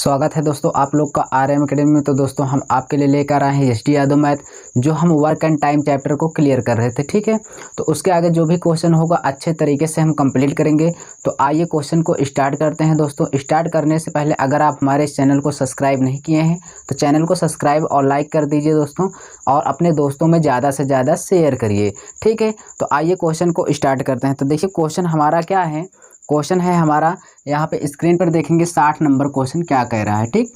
स्वागत है दोस्तों आप लोग का RM एकेडमी में। तो दोस्तों हम आपके लिए लेकर आए हैं ST यादव मैथ, जो हम वर्क एंड टाइम चैप्टर को क्लियर कर रहे थे। ठीक है, तो उसके आगे जो भी क्वेश्चन होगा अच्छे तरीके से हम कंप्लीट करेंगे। तो आइए क्वेश्चन को स्टार्ट करते हैं। दोस्तों स्टार्ट करने से पहले अगर आप हमारे इस चैनल को सब्सक्राइब नहीं किए हैं तो चैनल को सब्सक्राइब और लाइक कर दीजिए दोस्तों, और अपने दोस्तों में ज़्यादा से ज़्यादा शेयर करिए। ठीक है, तो आइए क्वेश्चन को स्टार्ट करते हैं। तो देखिए क्वेश्चन हमारा क्या है। क्वेश्चन है हमारा, यहाँ पे स्क्रीन पर देखेंगे 60 नंबर क्वेश्चन क्या कह रहा है। ठीक,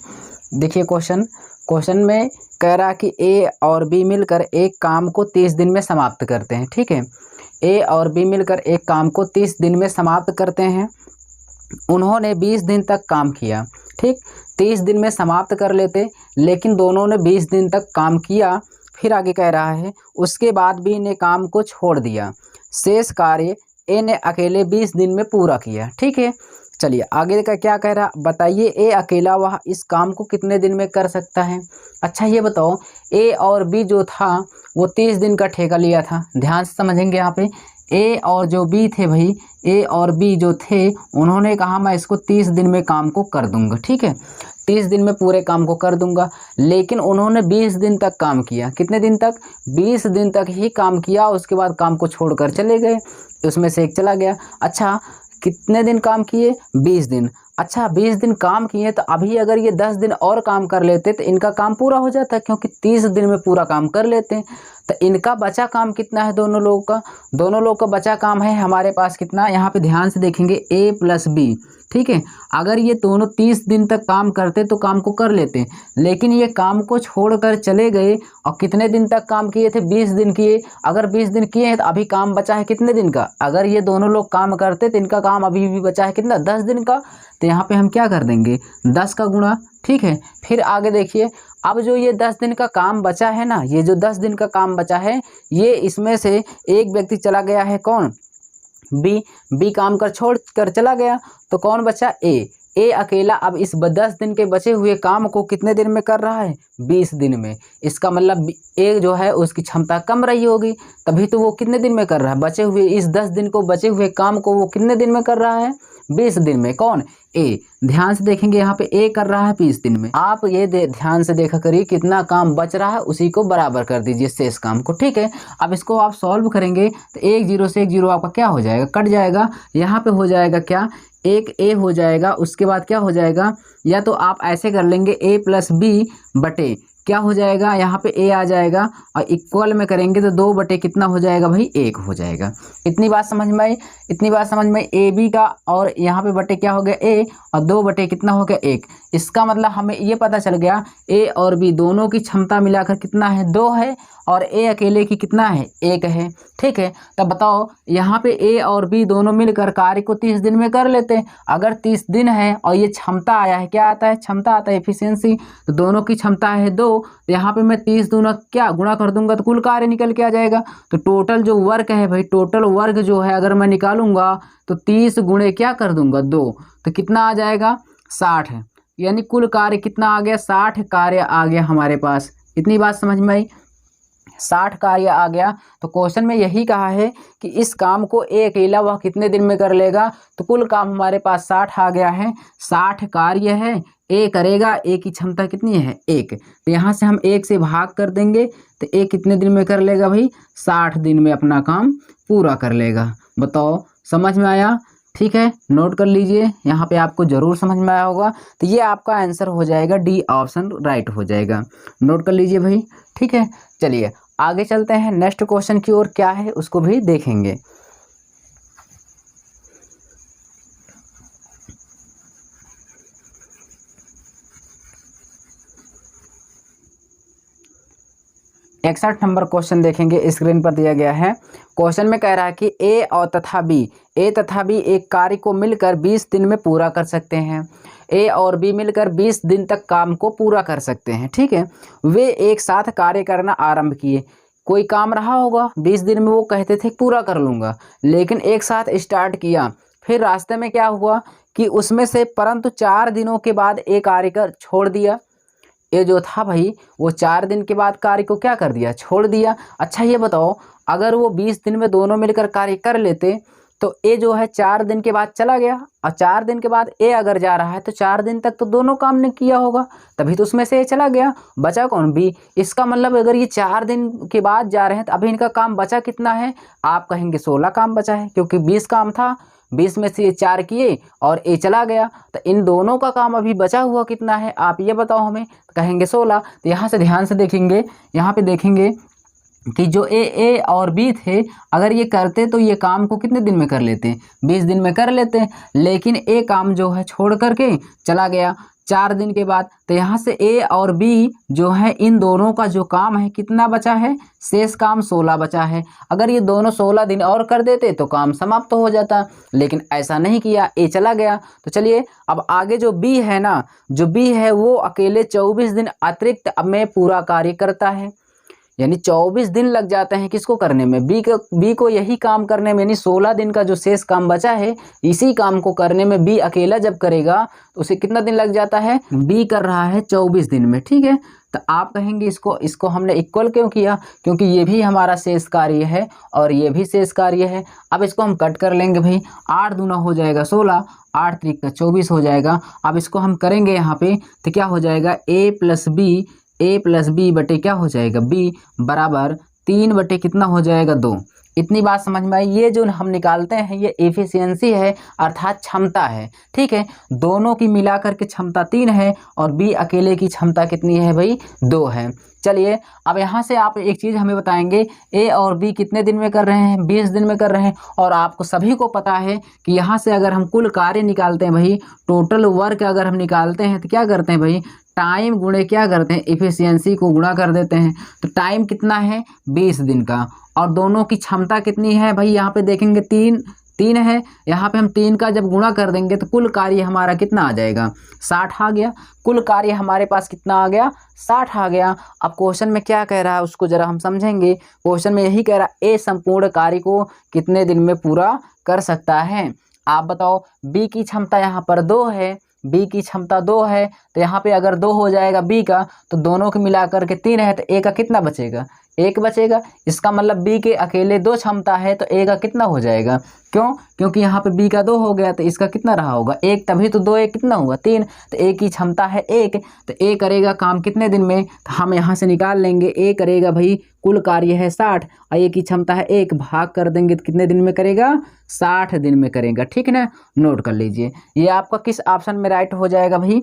देखिए क्वेश्चन में कह रहा है कि ए और बी मिलकर एक काम को 30 दिन में समाप्त करते हैं। ठीक है, ए और बी मिलकर एक काम को 30 दिन में समाप्त करते हैं। उन्होंने 20 दिन तक काम किया। ठीक, 30 दिन में समाप्त कर लेते, लेकिन दोनों ने 20 दिन तक काम किया। फिर आगे कह रहा है उसके बाद बी ने काम को छोड़ दिया। शेष कार्य ए ने अकेले 20 दिन में पूरा किया। ठीक है, चलिए आगे का क्या कह रहा, बताइए ए अकेला वह इस काम को कितने दिन में कर सकता है। अच्छा ये बताओ, ए और बी जो था वो 30 दिन का ठेका लिया था। ध्यान से समझेंगे यहाँ पे, ए और जो बी थे भाई, ए और बी जो थे उन्होंने कहा मैं इसको 30 दिन में काम को कर दूंगा। ठीक है, 30 दिन में पूरे काम को कर दूंगा, लेकिन उन्होंने 20 दिन तक काम किया। कितने दिन तक? 20 दिन तक ही काम किया। उसके बाद काम को छोड़कर चले गए, उसमें से एक चला गया। अच्छा कितने दिन काम किए? 20 दिन। अच्छा 20 दिन काम किए, तो अभी अगर ये 10 दिन और काम कर लेते तो इनका काम पूरा हो जाता, क्योंकि 30 दिन में पूरा काम कर लेते हैं। तो इनका बचा काम कितना है दोनों लोगों का? दोनों लोग का बचा काम है हमारे पास कितना, यहाँ पे ध्यान से देखेंगे A + B। ठीक है, अगर ये दोनों 30 दिन तक काम करते तो काम को कर लेते, लेकिन ये काम को छोड़कर चले गए। और कितने दिन तक काम किए थे? 20 दिन किए। अगर 20 दिन किए हैं तो अभी काम बचा है कितने दिन का? अगर ये दोनों लोग काम करते तो इनका काम अभी भी बचा है कितना? 10 दिन का। तो यहाँ पे हम क्या कर देंगे? 10 का गुणा। ठीक है, फिर आगे देखिए, अब जो ये 10 दिन का काम बचा है ना, ये जो 10 दिन का काम बचा है, ये इसमें से एक व्यक्ति चला गया है, कौन? बी काम कर छोड़ कर चला गया, तो कौन बचा? ए अकेला अब इस 10 दिन के बचे हुए काम को कितने दिन में कर रहा है? 20 दिन में। इसका मतलब ए जो है उसकी क्षमता कम रही होगी, तभी तो वो कितने दिन में कर रहा है? बचे हुए इस 10 दिन को, बचे हुए काम को वो कितने दिन में कर रहा है? 20 दिन में। कौन? ए। ध्यान से देखेंगे यहाँ पे ए कर रहा है 20 दिन में। आप ये ध्यान से देखा करिए कितना काम बच रहा है, उसी को बराबर कर दीजिए शेष काम को। ठीक है, अब इसको आप सॉल्व करेंगे तो 1 0 से 1 0 आपका क्या हो जाएगा? कट जाएगा। यहाँ पे हो जाएगा क्या? एक ए हो जाएगा। उसके बाद क्या हो जाएगा? या तो आप ऐसे कर लेंगे A + B बटे क्या हो जाएगा, यहाँ पे ए आ जाएगा, और इक्वल में करेंगे तो 2 बटे कितना हो जाएगा भाई? 1 हो जाएगा। इतनी बात समझ में आई? इतनी बात समझ में ए बी का, और यहाँ पे बटे क्या हो गया? ए, और 2 बटे कितना हो गया? 1। इसका मतलब हमें ये पता चल गया ए और बी दोनों की क्षमता मिलाकर कितना है? 2 है, और ए अकेले की कितना है? 1 है। ठीक है, तब बताओ यहाँ पे ए और बी दोनों मिलकर कार्य को 30 दिन में कर लेते हैं। अगर 30 दिन है और ये क्षमता आया है, क्या आता है? क्षमता आता है, एफिशिएंसी। तो दोनों की क्षमता है 2, तो यहाँ पे मैं 30 दूना क्या गुणा कर दूंगा तो कुल कार्य निकल के आ जाएगा। तो टोटल जो वर्क है भाई, टोटल वर्क जो है अगर मैं निकालूंगा तो 30 गुणे क्या कर दूंगा? 2, तो कितना आ जाएगा? 60 है। यानी कुल कार्य कितना आ गया? 60 कार्य आ गया हमारे पास। इतनी बात समझ में आई? 60 कार्य आ गया। तो क्वेश्चन में यही कहा है कि इस काम को ए अकेला वह कितने दिन में कर लेगा। तो कुल काम हमारे पास 60 आ गया है। 60 कार्य है, ए करेगा, ए की क्षमता कितनी है? 1। तो यहाँ से हम 1 से भाग कर देंगे तो ए कितने दिन में कर लेगा भाई? 60 दिन में अपना काम पूरा कर लेगा। बताओ समझ में आया? ठीक है, नोट कर लीजिए, यहाँ पे आपको ज़रूर समझ में आया होगा। तो ये आपका आंसर हो जाएगा, डी ऑप्शन राइट हो जाएगा। नोट कर लीजिए भाई। ठीक है, चलिए आगे चलते हैं नेक्स्ट क्वेश्चन की ओर, क्या है उसको भी देखेंगे। इकसठ नंबर क्वेश्चन देखेंगे, स्क्रीन पर दिया गया है। क्वेश्चन में कह रहा है कि ए तथा बी एक कार्य को मिलकर 20 दिन में पूरा कर सकते हैं। ए और बी मिलकर 20 दिन तक काम को पूरा कर सकते हैं। ठीक है, वे एक साथ कार्य करना आरंभ किए। कोई काम रहा होगा 20 दिन में, वो कहते थे पूरा कर लूँगा, लेकिन एक साथ स्टार्ट किया। फिर रास्ते में क्या हुआ कि उसमें से परंतु 4 दिनों के बाद एक कार्य कर छोड़ दिया। ये जो था भाई वो 4 दिन के बाद कार्य को क्या कर दिया? छोड़ दिया। अच्छा ये बताओ, अगर वो 20 दिन में दोनों मिलकर कार्य कर लेते तो ए जो है 4 दिन के बाद चला गया, और 4 दिन के बाद ए अगर जा रहा है तो 4 दिन तक तो दोनों काम ने किया होगा, तभी तो उसमें से ए चला गया। बचा कौन? बी। इसका मतलब अगर ये 4 दिन के बाद जा रहे हैं तो अभी इनका काम बचा कितना है? आप कहेंगे 16 काम बचा है, क्योंकि 20 काम था, 20 में से ये 4 किए और ए चला गया, तो इन दोनों का काम अभी बचा हुआ कितना है आप ये बताओ हमें। तो कहेंगे 16। तो यहाँ से ध्यान से देखेंगे, यहाँ पे देखेंगे कि जो ए और बी थे, अगर ये करते तो ये काम को कितने दिन में कर लेते? 20 दिन में कर लेते, लेकिन ए काम जो है छोड़ करके चला गया 4 दिन के बाद। तो यहाँ से ए और बी जो है इन दोनों का जो काम है कितना बचा है? शेष काम 16 बचा है। अगर ये दोनों 16 दिन और कर देते तो काम समाप्त हो जाता, लेकिन ऐसा नहीं किया, ए चला गया। तो चलिए अब आगे जो बी है ना, जो बी है वो अकेले 24 दिन अतिरिक्त अब में पूरा कार्य करता है, यानी 24 दिन लग जाते हैं किसको करने में? बी को यही काम करने में, यानी 16 दिन का जो शेष काम बचा है इसी काम को करने में बी अकेला जब करेगा तो उसे कितना दिन लग जाता है? बी कर रहा है 24 दिन में, ठीक है। तो आप कहेंगे इसको हमने इक्वल क्यों किया? क्योंकि ये भी हमारा शेष कार्य है और ये भी शेष कार्य है। अब इसको हम कट कर लेंगे भाई, 8 दूना हो जाएगा 16, 8 त्रिक का 24 हो जाएगा। अब इसको हम करेंगे यहाँ पे तो क्या हो जाएगा? ए प्लस बी बटे क्या हो जाएगा? बी बराबर 3 बटे कितना हो जाएगा? 2। इतनी बात समझ में आई? ये जो हम निकालते हैं ये एफिशिएंसी है, अर्थात क्षमता है, ठीक है। दोनों की मिलाकर के क्षमता 3 है और बी अकेले की क्षमता कितनी है भाई? 2 है। चलिए अब यहाँ से आप एक चीज़ हमें बताएंगे, ए और बी कितने दिन में कर रहे हैं? 20 दिन में कर रहे हैं। और आपको सभी को पता है कि यहाँ से अगर हम कुल कार्य निकालते हैं भाई, टोटल वर्क अगर हम निकालते हैं तो क्या करते हैं भाई? टाइम गुणे क्या करते हैं? एफिशिएंसी को गुणा कर देते हैं। तो टाइम कितना है? 20 दिन का। और दोनों की क्षमता कितनी है भाई? यहाँ पे देखेंगे 3 है, यहाँ पे हम 3 का जब गुणा कर देंगे तो कुल कार्य हमारा कितना आ जाएगा? 60 आ गया। कुल कार्य हमारे पास कितना आ गया? 60 आ गया। अब क्वेश्चन में क्या कह रहा है उसको जरा हम समझेंगे। क्वेश्चन में यही कह रहा है ए संपूर्ण कार्य को कितने दिन में पूरा कर सकता है? आप बताओ। बी की क्षमता यहाँ पर 2 है, बी की क्षमता 2 है, तो यहाँ पे अगर 2 हो जाएगा बी का तो दोनों के मिलाकर के 3 है, तो ए का कितना बचेगा? 1 बचेगा। इसका मतलब बी के अकेले 2 क्षमता है तो ए का कितना हो जाएगा? क्यों? क्योंकि यहाँ पे बी का 2 हो गया तो इसका कितना रहा होगा? 1, तभी तो 2 1 कितना हुआ? 3। तो ए की क्षमता है 1, तो ए करेगा काम कितने दिन में? तो हम यहाँ से निकाल लेंगे, ए करेगा भाई, कुल कार्य है 60 और ए की क्षमता है 1, भाग कर देंगे तो कितने दिन में करेगा? 60 दिन में करेगा, ठीक है ना। नोट कर लीजिए। ये आपका किस ऑप्शन में राइट हो जाएगा भाई?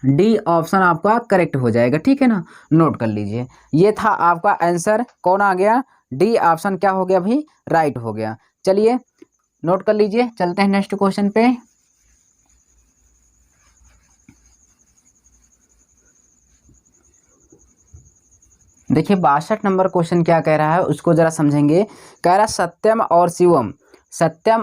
डी ऑप्शन आपका करेक्ट हो जाएगा, ठीक है ना। नोट कर लीजिए। ये था आपका आंसर, कौन आ गया? डी ऑप्शन क्या हो गया भाई? राइट हो गया। चलिए नोट कर लीजिए, चलते हैं नेक्स्ट क्वेश्चन पे। देखिए 62 नंबर क्वेश्चन क्या कह रहा है उसको जरा समझेंगे। कह रहा सत्यम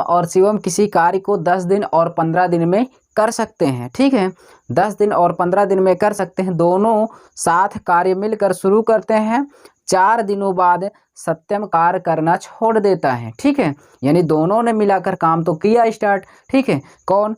और शिवम किसी कार्य को 10 दिन और 15 दिन में कर सकते हैं, ठीक है। 10 दिन और 15 दिन में कर सकते हैं। दोनों साथ कार्य मिलकर शुरू करते हैं। 4 दिनों बाद सत्यम कार्य करना छोड़ देता है, ठीक है। यानी दोनों ने मिलाकर काम तो किया स्टार्ट, ठीक है। कौन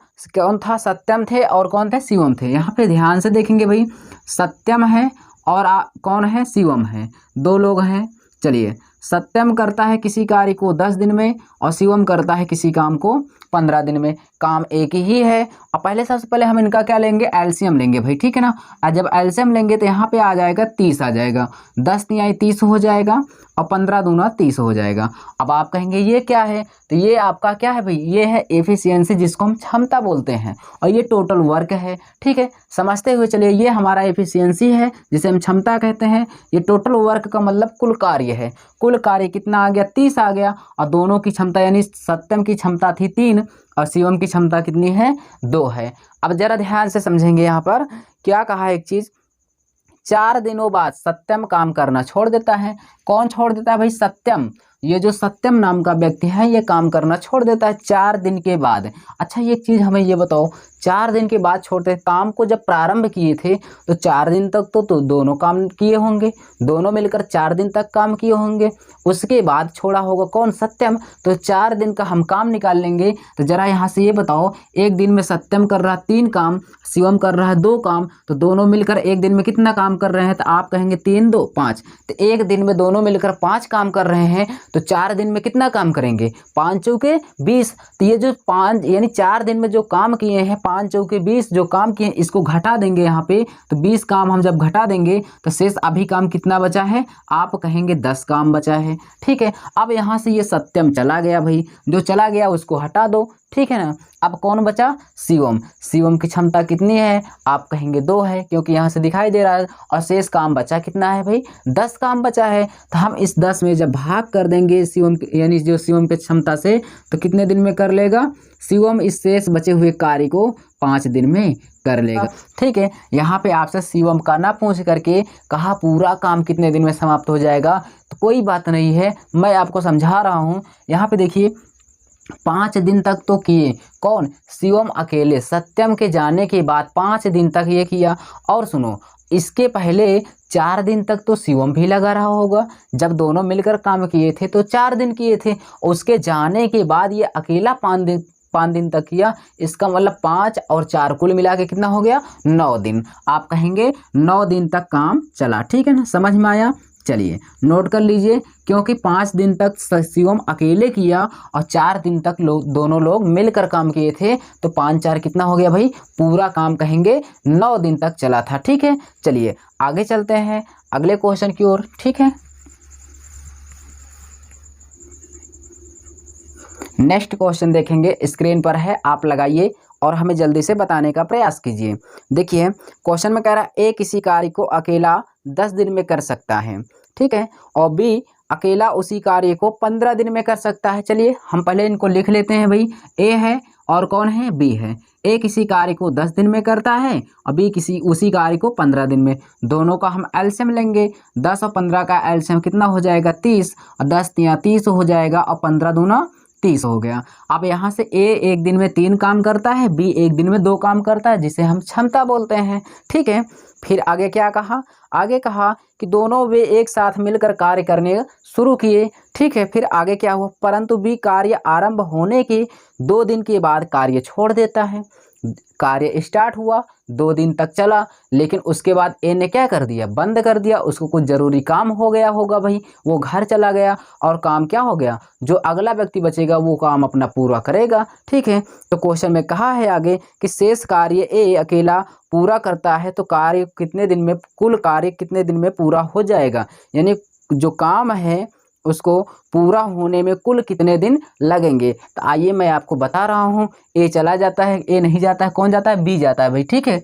था? सत्यम थे और कौन थे? शिवम थे। यहाँ पे ध्यान से देखेंगे भाई, सत्यम है और कौन है? शिवम है, 2 लोग हैं। चलिए सत्यम करता है किसी कार्य को 10 दिन में और शिवम करता है किसी काम को 15 दिन में। काम एक ही है। और पहले सबसे पहले हम इनका क्या लेंगे? एलसीएम लेंगे भाई, ठीक है ना। और जब एलसीएम लेंगे तो यहाँ पे आ जाएगा 30 आ जाएगा। 10 तिहाई 30 हो जाएगा और 15 दूना 30 हो जाएगा। अब आप कहेंगे ये क्या है? तो ये आपका क्या है भाई? ये है एफिशिएंसी, जिसको हम क्षमता बोलते हैं, और ये टोटल वर्क है, ठीक है। समझते हुए चलिए, ये हमारा एफिशिएंसी है जिसे हम क्षमता कहते हैं। ये टोटल वर्क का मतलब कुल कार्य है। कुल कार्य कितना आ गया? 30 आ गया। और दोनों की क्षमता यानी सत्यम की क्षमता थी 3 और शिवम की क्षमता कितनी है? 2 है। अब जरा ध्यान से समझेंगे, यहाँ पर क्या कहा है एक चीज। 4 दिनों बाद सत्यम काम करना छोड़ देता है। कौन छोड़ देता है भाई? सत्यम। ये जो सत्यम नाम का व्यक्ति है ये काम करना छोड़ देता है 4 दिन के बाद। अच्छा ये चीज़ हमें ये बताओ, 4 दिन के बाद छोड़ते हैं? काम को जब प्रारंभ किए थे तो 4 दिन तक तो दोनों काम किए होंगे, दोनों मिलकर 4 दिन तक काम किए होंगे। उसके बाद छोड़ा होगा कौन? सत्यम। तो 4 दिन का हम काम निकाल लेंगे। तो जरा यहाँ से ये बताओ, एक दिन में सत्यम कर रहा 3 काम, शिवम कर रहा है 2 काम, तो दोनों मिलकर एक दिन में कितना काम कर रहे हैं? तो आप कहेंगे 3 2 5। तो एक दिन में दोनों दोनों मिलकर 5 काम कर रहे हैं तो 4 दिन में कितना काम करेंगे, 5 चौके 20। तो ये जो 5 यानी 4 दिन में जो काम किए हैं 5 चौके 20 जो काम किए हैं इसको घटा देंगे यहाँ पे। तो 20 काम हम जब घटा देंगे तो शेष अभी काम कितना बचा है, आप कहेंगे 10 काम बचा है। ठीक है, अब यहाँ से ये सत्यम चला गया भाई, जो चला गया उसको हटा दो। ठीक है ना, अब कौन बचा, शिवम। शिवम की क्षमता कितनी है, आप कहेंगे 2 है, क्योंकि यहाँ से दिखाई दे रहा है। और शेष काम बचा कितना है भाई, 10 काम बचा है। तो हम इस 10 में जब भाग कर देंगे शिवम यानी जो शिवम की क्षमता से, तो कितने दिन में कर लेगा शिवम इस शेष बचे हुए कार्य को 5 दिन में कर लेगा। ठीक है, यहाँ पे आपसे शिवम का ना पूछ करके कहा पूरा काम कितने दिन में समाप्त हो जाएगा, तो कोई बात नहीं है, मैं आपको समझा रहा हूँ। यहाँ पे देखिए 5 दिन तक तो किए कौन, शिवम अकेले। सत्यम के जाने के बाद 5 दिन तक ये किया। और सुनो, इसके पहले 4 दिन तक तो शिवम भी लगा रहा होगा, जब दोनों मिलकर काम किए थे तो 4 दिन किए थे। उसके जाने के बाद ये अकेला 5 दिन तक किया। इसका मतलब 5 और 4 कुल मिला के कितना हो गया, 9 दिन। आप कहेंगे 9 दिन तक काम चला। ठीक है ना, समझ में आया। चलिए नोट कर लीजिए, क्योंकि 5 दिन तक शिवम अकेले किया और 4 दिन तक दोनों लोग मिलकर काम किए थे, तो 5 4 कितना हो गया भाई, पूरा काम कहेंगे 9 दिन तक चला था। ठीक है, चलिए आगे चलते हैं अगले क्वेश्चन की ओर। ठीक है, नेक्स्ट क्वेश्चन देखेंगे, स्क्रीन पर है, आप लगाइए और हमें जल्दी से बताने का प्रयास कीजिए। देखिए क्वेश्चन में कह रहा है ए किसी कार्य को अकेला 10 दिन में कर सकता है। ठीक है, और बी अकेला उसी कार्य को 15 दिन में कर सकता है। चलिए हम पहले इनको लिख लेते हैं भाई। ए है और कौन है, बी है। ए किसी कार्य को 10 दिन में करता है और बी उसी कार्य को 15 दिन में। दोनों का हम एलसीएम लेंगे, 10 और 15 का एलसीएम कितना हो जाएगा, 30, और 10 या 30 हो जाएगा, और 15 दूना 30 हो गया। अब यहाँ से ए एक दिन में 3 काम करता है, बी एक दिन में 2 काम करता है, जिसे हम क्षमता बोलते हैं। ठीक है, फिर आगे क्या कहा, आगे कहा कि दोनों वे एक साथ मिलकर कार्य करने शुरू किए। ठीक है, फिर आगे क्या हुआ, परंतु बी कार्य आरंभ होने के 2 दिन के बाद कार्य छोड़ देता है। कार्य स्टार्ट हुआ, 2 दिन तक चला, लेकिन उसके बाद ए ने क्या कर दिया, बंद कर दिया। उसको कुछ ज़रूरी काम हो गया होगा भाई, वो घर चला गया और काम क्या हो गया, जो अगला व्यक्ति बचेगा वो काम अपना पूरा करेगा। ठीक है, तो क्वेश्चन में कहा है आगे कि शेष कार्य ए अकेला पूरा करता है, तो कार्य कितने दिन में, कुल कार्य कितने दिन में पूरा हो जाएगा, यानी जो काम है उसको पूरा होने में कुल कितने दिन लगेंगे। तो आइए मैं आपको बता रहा हूँ। ए चला जाता है, ए नहीं जाता है, कौन जाता है, बी जाता है भाई। ठीक है,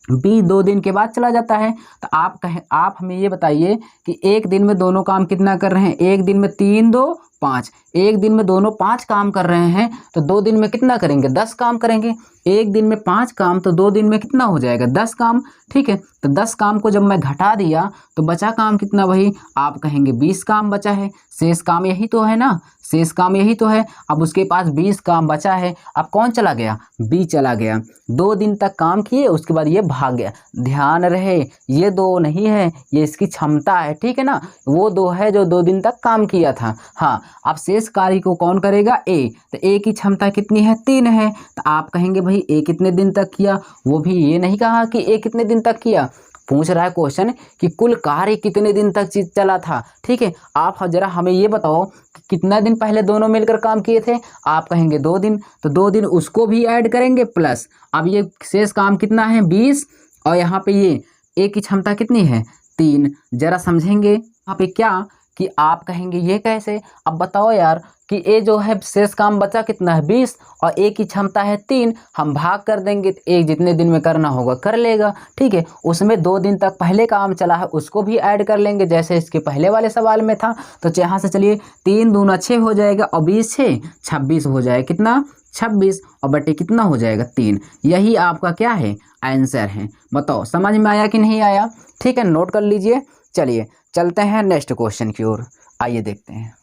बी 2 दिन के बाद चला जाता है। तो आप हमें ये बताइए कि एक दिन में दोनों काम कितना कर रहे हैं, एक दिन में 3 2 5, एक दिन में दोनों 5 काम कर रहे हैं, तो 2 दिन में कितना करेंगे, 10 काम करेंगे। एक दिन में 5 काम तो 2 दिन में कितना हो जाएगा, 10 काम। ठीक है, तो 10 काम को जब मैं घटा दिया तो बचा काम कितना भाई, आप कहेंगे 20 काम बचा है। शेष काम यही तो है ना, शेष काम यही तो है। अब उसके पास 20 काम बचा है, अब कौन चला गया, बी चला गया। 2 दिन तक काम किए, उसके बाद ये भाग गया। ध्यान रहे ये 2 नहीं है, ये इसकी क्षमता है। ठीक है ना, वो 2 है जो 2 दिन तक काम किया था। हाँ, अब शेष कार्य को कौन करेगा, ए। तो ए की क्षमता कितनी है, 3 है। तो आप कहेंगे भाई ए कितने दिन तक किया, वो भी ये नहीं कहा कि ए कितने दिन तक किया, पूछ रहा है क्वेश्चन कि कुल कार्य कितने दिन तक चला था। ठीक है, आप जरा हमें ये बताओ कि कितना दिन पहले दोनों मिलकर काम किए थे, आप कहेंगे 2 दिन, तो 2 दिन उसको भी ऐड करेंगे प्लस अब ये शेष काम कितना है 20, और यहाँ पे ये ए की क्षमता कितनी है 3। जरा समझेंगे यहाँ पे क्या कि आप कहेंगे ये कैसे, अब बताओ यार कि ए जो है शेष काम बचा कितना है 20 और ए की क्षमता है 3, हम भाग कर देंगे तो एक जितने दिन में करना होगा कर लेगा। ठीक है, उसमें 2 दिन तक पहले काम चला है उसको भी ऐड कर लेंगे जैसे इसके पहले वाले सवाल में था। तो यहाँ से चलिए 3 दूना 6 हो जाएगा और 20 6 26 हो जाएगा, कितना 26, और बटे कितना हो जाएगा 3। यही आपका क्या है आंसर है। बताओ समझ में आया कि नहीं आया। ठीक है, नोट कर लीजिए। चलिए चलते हैं नेक्स्ट क्वेश्चन की ओर, आइए देखते हैं।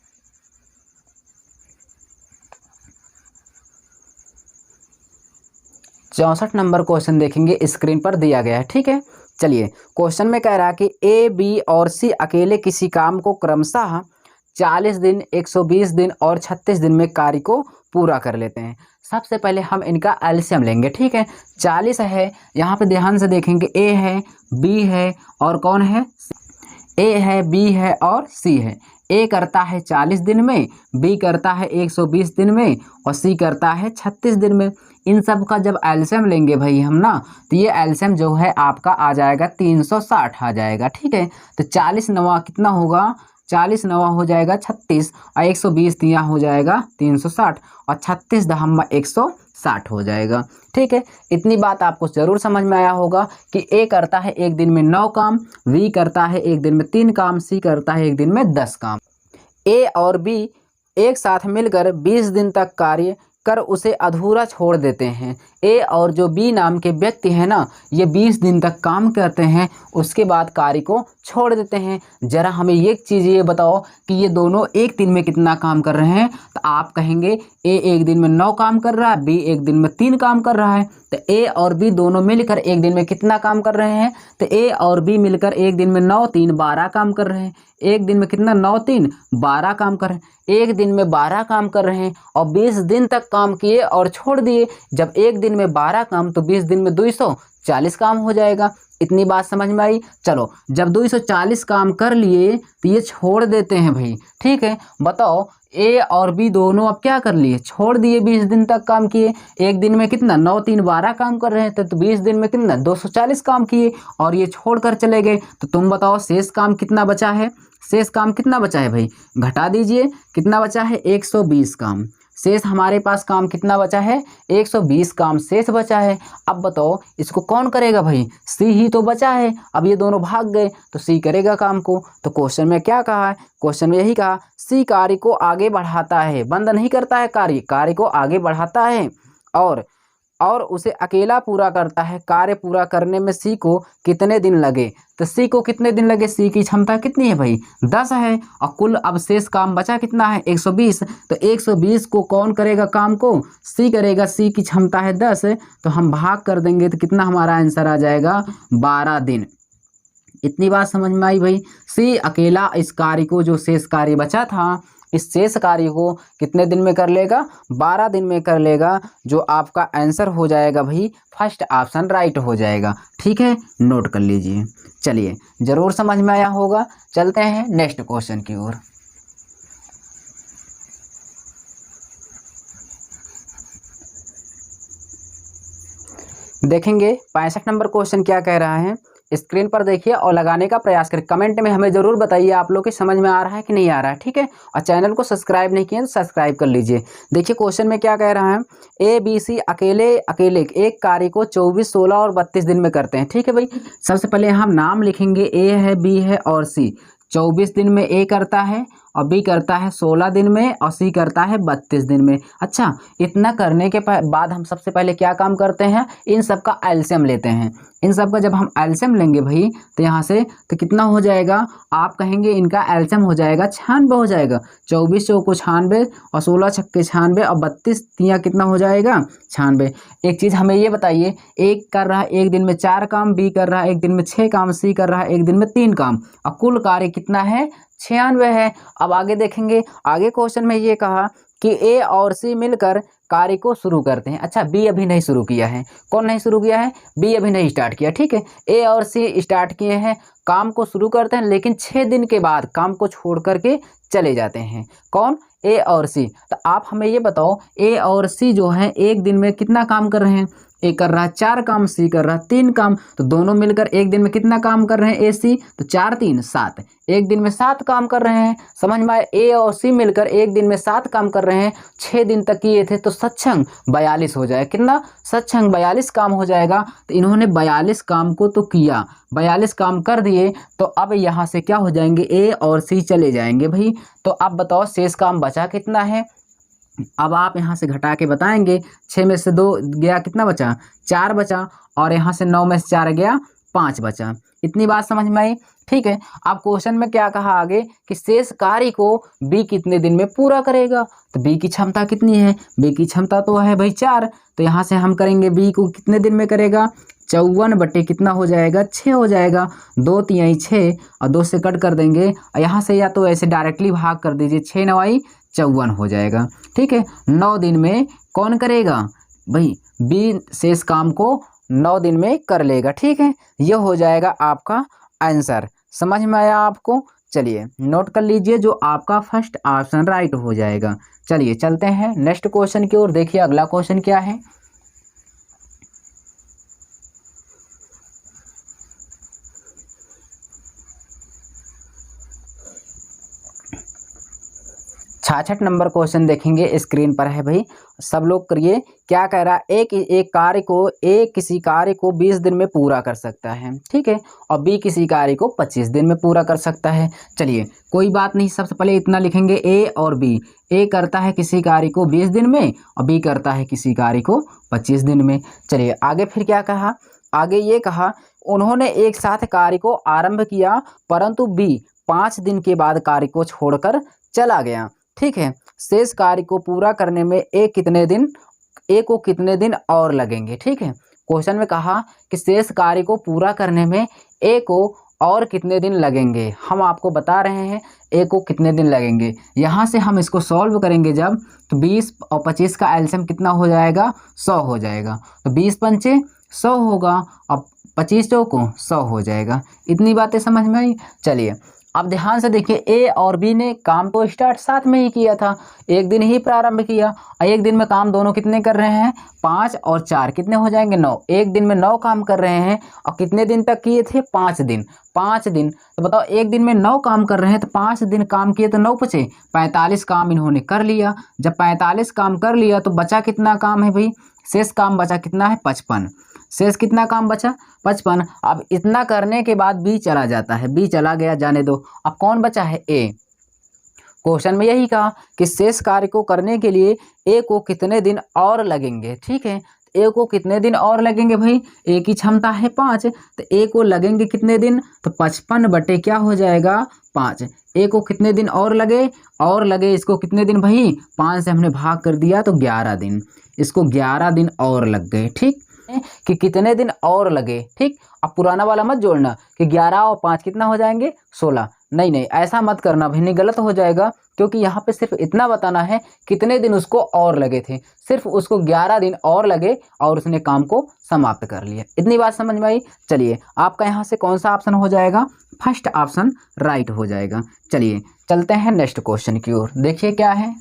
चौसठ नंबर क्वेश्चन देखेंगे, स्क्रीन पर दिया गया है। ठीक है, चलिए क्वेश्चन में कह रहा है कि ए बी और सी अकेले किसी काम को क्रमशः 40 दिन 120 दिन और 36 दिन में कार्य को पूरा कर लेते हैं। सबसे पहले हम इनका एलसीएम लेंगे। ठीक है, 40 है, यहाँ पे ध्यान से देखेंगे ए है बी है और कौन है, ए है, बी है और सी है। ए करता है 40 दिन में, बी करता है 120 दिन में और सी करता है 36 दिन में। इन सब का जब एलसीएम लेंगे भाई हम ना, तो ये एलसीएम जो है आपका आ जाएगा 360 आ जाएगा। ठीक है, तो 40 नवा कितना होगा, 40 नवा हो जाएगा 36 और 120 दिया हो जाएगा 360 और 36 दहम्मा 160 हो जाएगा। ठीक है, इतनी बात आपको ज़रूर समझ में आया होगा कि ए करता है एक दिन में 9 काम, बी करता है एक दिन में 3 काम, सी करता है एक दिन में 10 काम। ए और बी एक साथ मिलकर 20 दिन तक कार्य कर उसे अधूरा छोड़ देते हैं। ए और जो बी नाम के व्यक्ति हैं ना, ये 20 दिन तक काम करते हैं, उसके बाद कार्य को छोड़ देते हैं। ज़रा हमें एक चीज़ ये बताओ कि ये दोनों एक दिन में कितना काम कर रहे हैं। तो आप कहेंगे ए एक दिन में 9 काम कर रहा है, बी एक दिन में 3 काम कर रहा है। तो ए और बी दोनों मिलकर एक दिन में कितना काम कर रहे हैं, तो ए और बी मिलकर एक दिन में 9 3 12 काम कर रहे हैं। एक दिन में कितना, 9 3 12 काम कर रहे हैं। एक दिन में 12 काम कर रहे हैं और 20 दिन तक काम किए और छोड़ दिए। जब एक दिन में 12 काम तो 20 दिन में 240 काम हो जाएगा। इतनी बात समझ में आई। चलो, जब 240 काम कर लिए तो ये छोड़ देते हैं भाई। ठीक है, बताओ ए और बी दोनों अब क्या कर लिए, छोड़ दिए, 20 दिन तक काम किए। एक दिन में कितना, 9 3 12 काम कर रहे थे, तो 20 दिन में कितना, 240 काम किए और ये छोड़ कर चले गए। तो तुम बताओ शेष काम कितना बचा है, शेष काम कितना बचा है भाई, घटा दीजिए, कितना बचा है, 120 काम। शेष हमारे पास काम कितना बचा है, 120 काम शेष बचा है। अब बताओ इसको कौन करेगा भाई, सी ही तो बचा है। अब ये दोनों भाग गए तो सी करेगा काम को। तो क्वेश्चन में क्या कहा है, क्वेश्चन में यही कहा, सी कार्य को आगे बढ़ाता है, बंद नहीं करता है, कार्य को आगे बढ़ाता है और उसे अकेला पूरा करता है। कार्य पूरा करने में सी को कितने दिन लगे, तो सी को कितने दिन लगे, सी की क्षमता कितनी है भाई, 10 है और कुल अब शेष काम बचा कितना है, 120। तो 120 को कौन करेगा काम को, सी करेगा। सी की क्षमता है 10, तो हम भाग कर देंगे तो कितना हमारा आंसर आ जाएगा, 12 दिन। इतनी बात समझ में आई भाई। सी अकेला इस कार्य को, जो शेष कार्य बचा था, इस शेष कार्य को कितने दिन में कर लेगा, 12 दिन में कर लेगा। जो आपका आंसर हो जाएगा भाई, फर्स्ट ऑप्शन राइट हो जाएगा। ठीक है, नोट कर लीजिए। चलिए, ज़रूर समझ में आया होगा। चलते हैं नेक्स्ट क्वेश्चन की ओर। देखेंगे 65 नंबर क्वेश्चन क्या कह रहा है। स्क्रीन पर देखिए और लगाने का प्रयास करें। कमेंट में हमें ज़रूर बताइए आप लोग की समझ में आ रहा है कि नहीं आ रहा है। ठीक है, और चैनल को सब्सक्राइब नहीं किए तो सब्सक्राइब कर लीजिए। देखिए क्वेश्चन में क्या कह रहा है, ए बी सी अकेले एक कार्य को 24 16 और 32 दिन में करते हैं। ठीक है भाई, सबसे पहले हम नाम लिखेंगे, ए है, बी है और सी। 24 दिन में ए करता है और बी करता है 16 दिन में और सी करता है 32 दिन में। अच्छा, इतना करने के बाद हम सबसे पहले क्या काम करते हैं, इन सब का एलसीएम लेते हैं। इन सब का जब हम एलसीएम लेंगे भाई, तो यहाँ से तो कितना हो जाएगा, आप कहेंगे इनका एलसीएम हो जाएगा 96 हो जाएगा। 24 चौको 96 और 16 छक्के 96 और 32 तियाँ कितना हो जाएगा, 96। एक चीज़ हमें ये बताइए, एक कर रहा है एक दिन में 4 काम, बी कर रहा है एक दिन में 6 काम, सी कर रहा है एक दिन में 3 काम और कुल कार्य कितना है, 96 है। अब आगे देखेंगे, आगे क्वेश्चन में ये कहा कि ए और सी मिलकर कार्य को शुरू करते हैं। अच्छा, बी अभी नहीं शुरू किया है। कौन नहीं शुरू किया है, बी अभी नहीं स्टार्ट किया। ठीक है, ए और सी स्टार्ट किए हैं, काम को शुरू करते हैं, लेकिन 6 दिन के बाद काम को छोड़ करके चले जाते हैं। कौन, ए और सी। तो आप हमें ये बताओ, ए और सी जो है एक दिन में कितना काम कर रहे हैं, ए कर रहा है 4 काम, सी कर रहा है 3 काम, तो दोनों मिलकर एक दिन में कितना काम कर रहे हैं, ए सी, तो 4 3 7, एक दिन में 7 काम कर रहे हैं। समझ में आए, ए और सी मिलकर एक दिन में 7 काम कर रहे हैं, 6 दिन तक किए थे, तो सत्संग 42 हो जाएगा। कितना, सत्संग 42 काम हो जाएगा। तो इन्होंने 42 काम को तो किया, 42 काम कर दिए, तो अब यहाँ से क्या हो जाएंगे, ए और सी चले जाएंगे भाई। तो अब बताओ शेष काम बचा कितना है। अब आप यहाँ से घटा के बताएंगे, 6 में से 2 गया, कितना बचा, 4 बचा, और यहाँ से 9 में से 4 गया, 5 बचा। इतनी बात समझ में आई। ठीक है, अब क्वेश्चन में क्या कहा आगे कि शेष कार्य को बी कितने दिन में पूरा करेगा। तो बी की क्षमता कितनी है, बी की क्षमता तो है भाई 4, तो यहाँ से हम करेंगे बी को कितने दिन में करेगा, 54 बटे कितना हो जाएगा, 6 हो जाएगा। 2 तिहाई 6 और 2 से कट कर देंगे, और यहाँ से या तो ऐसे डायरेक्टली भाग कर दीजिए, 6 9 54 हो जाएगा। ठीक है, 9 दिन में कौन करेगा भाई, बी शेष काम को 9 दिन में कर लेगा। ठीक है, यह हो जाएगा आपका आंसर। समझ में आया आपको? चलिए नोट कर लीजिए, जो आपका फर्स्ट ऑप्शन राइट हो जाएगा। चलिए चलते हैं नेक्स्ट क्वेश्चन की ओर। देखिए अगला क्वेश्चन क्या है। छाछठ नंबर क्वेश्चन देखेंगे, स्क्रीन पर है भाई, सब लोग करिए। क्या कह रहा है, एक किसी कार्य को 20 दिन में पूरा कर सकता है, ठीक है, और बी किसी कार्य को 25 दिन में पूरा कर सकता है। चलिए कोई बात नहीं, सबसे पहले इतना लिखेंगे ए और बी। ए करता है किसी कार्य को 20 दिन में और बी करता है किसी कार्य को 25 दिन में। चलिए आगे फिर क्या कहा, आगे ये कहा उन्होंने एक साथ कार्य को आरंभ किया परंतु बी 5 दिन के बाद कार्य को छोड़कर चला गया, ठीक है। शेष कार्य को पूरा करने में ए को कितने दिन और लगेंगे, ठीक है। क्वेश्चन में कहा कि शेष कार्य को पूरा करने में ए को और कितने दिन लगेंगे, हम आपको बता रहे हैं ए को कितने दिन लगेंगे। यहाँ से हम इसको सॉल्व करेंगे जब, तो 20 और 25 का एलसीएम कितना हो जाएगा, 100 हो जाएगा। तो 20 पंचे 100 होगा और 25 चौको 100 हो जाएगा। इतनी बातें समझ में आई। चलिए अब ध्यान से देखिए, ए और बी ने काम तो स्टार्ट साथ में ही किया था, एक दिन ही प्रारंभ किया, और एक दिन में काम दोनों कितने कर रहे हैं, 5 और 4 कितने हो जाएंगे, 9। एक दिन में 9 काम कर रहे हैं और कितने दिन तक किए थे, 5 दिन। 5 दिन तो बताओ, एक दिन में 9 काम कर रहे हैं तो 5 दिन काम किए तो 9 बचे 45 काम इन्होंने कर लिया। जब 45 काम कर लिया तो बचा कितना काम है भाई, शेष काम बचा कितना है, 55। शेष कितना काम बचा, 55। अब इतना करने के बाद बी चला जाता है, बी चला गया, जाने दो। अब कौन बचा है, ए। क्वेश्चन में यही कहा कि शेष कार्य को करने के लिए ए को कितने दिन और लगेंगे, ठीक है। ए को कितने दिन और लगेंगे भाई, ए की क्षमता है 5, तो ए को लगेंगे कितने दिन, तो 55 बटे क्या हो जाएगा, 5। ए को कितने दिन और लगे इसको कितने दिन भाई, 5 से हमने भाग कर दिया तो 11 दिन, इसको 11 दिन और लग गए, ठीक, कि कितने दिन और लगे, ठीक। अब पुराना वाला मत जोड़ना कि 11 और 5 कितना हो जाएंगे, 16। नहीं ऐसा मत करना भाई, नहीं, गलत हो जाएगा, क्योंकि यहाँ पे सिर्फ इतना बताना है कितने दिन उसको और लगे थे, सिर्फ उसको 11 दिन और लगे और उसने काम को समाप्त कर लिया। इतनी बात समझ में आई। चलिए आपका यहाँ से कौन सा ऑप्शन हो जाएगा, फर्स्ट ऑप्शन राइट हो जाएगा। चलिए चलते हैं नेक्स्ट क्वेश्चन की ओर। देखिए क्या है,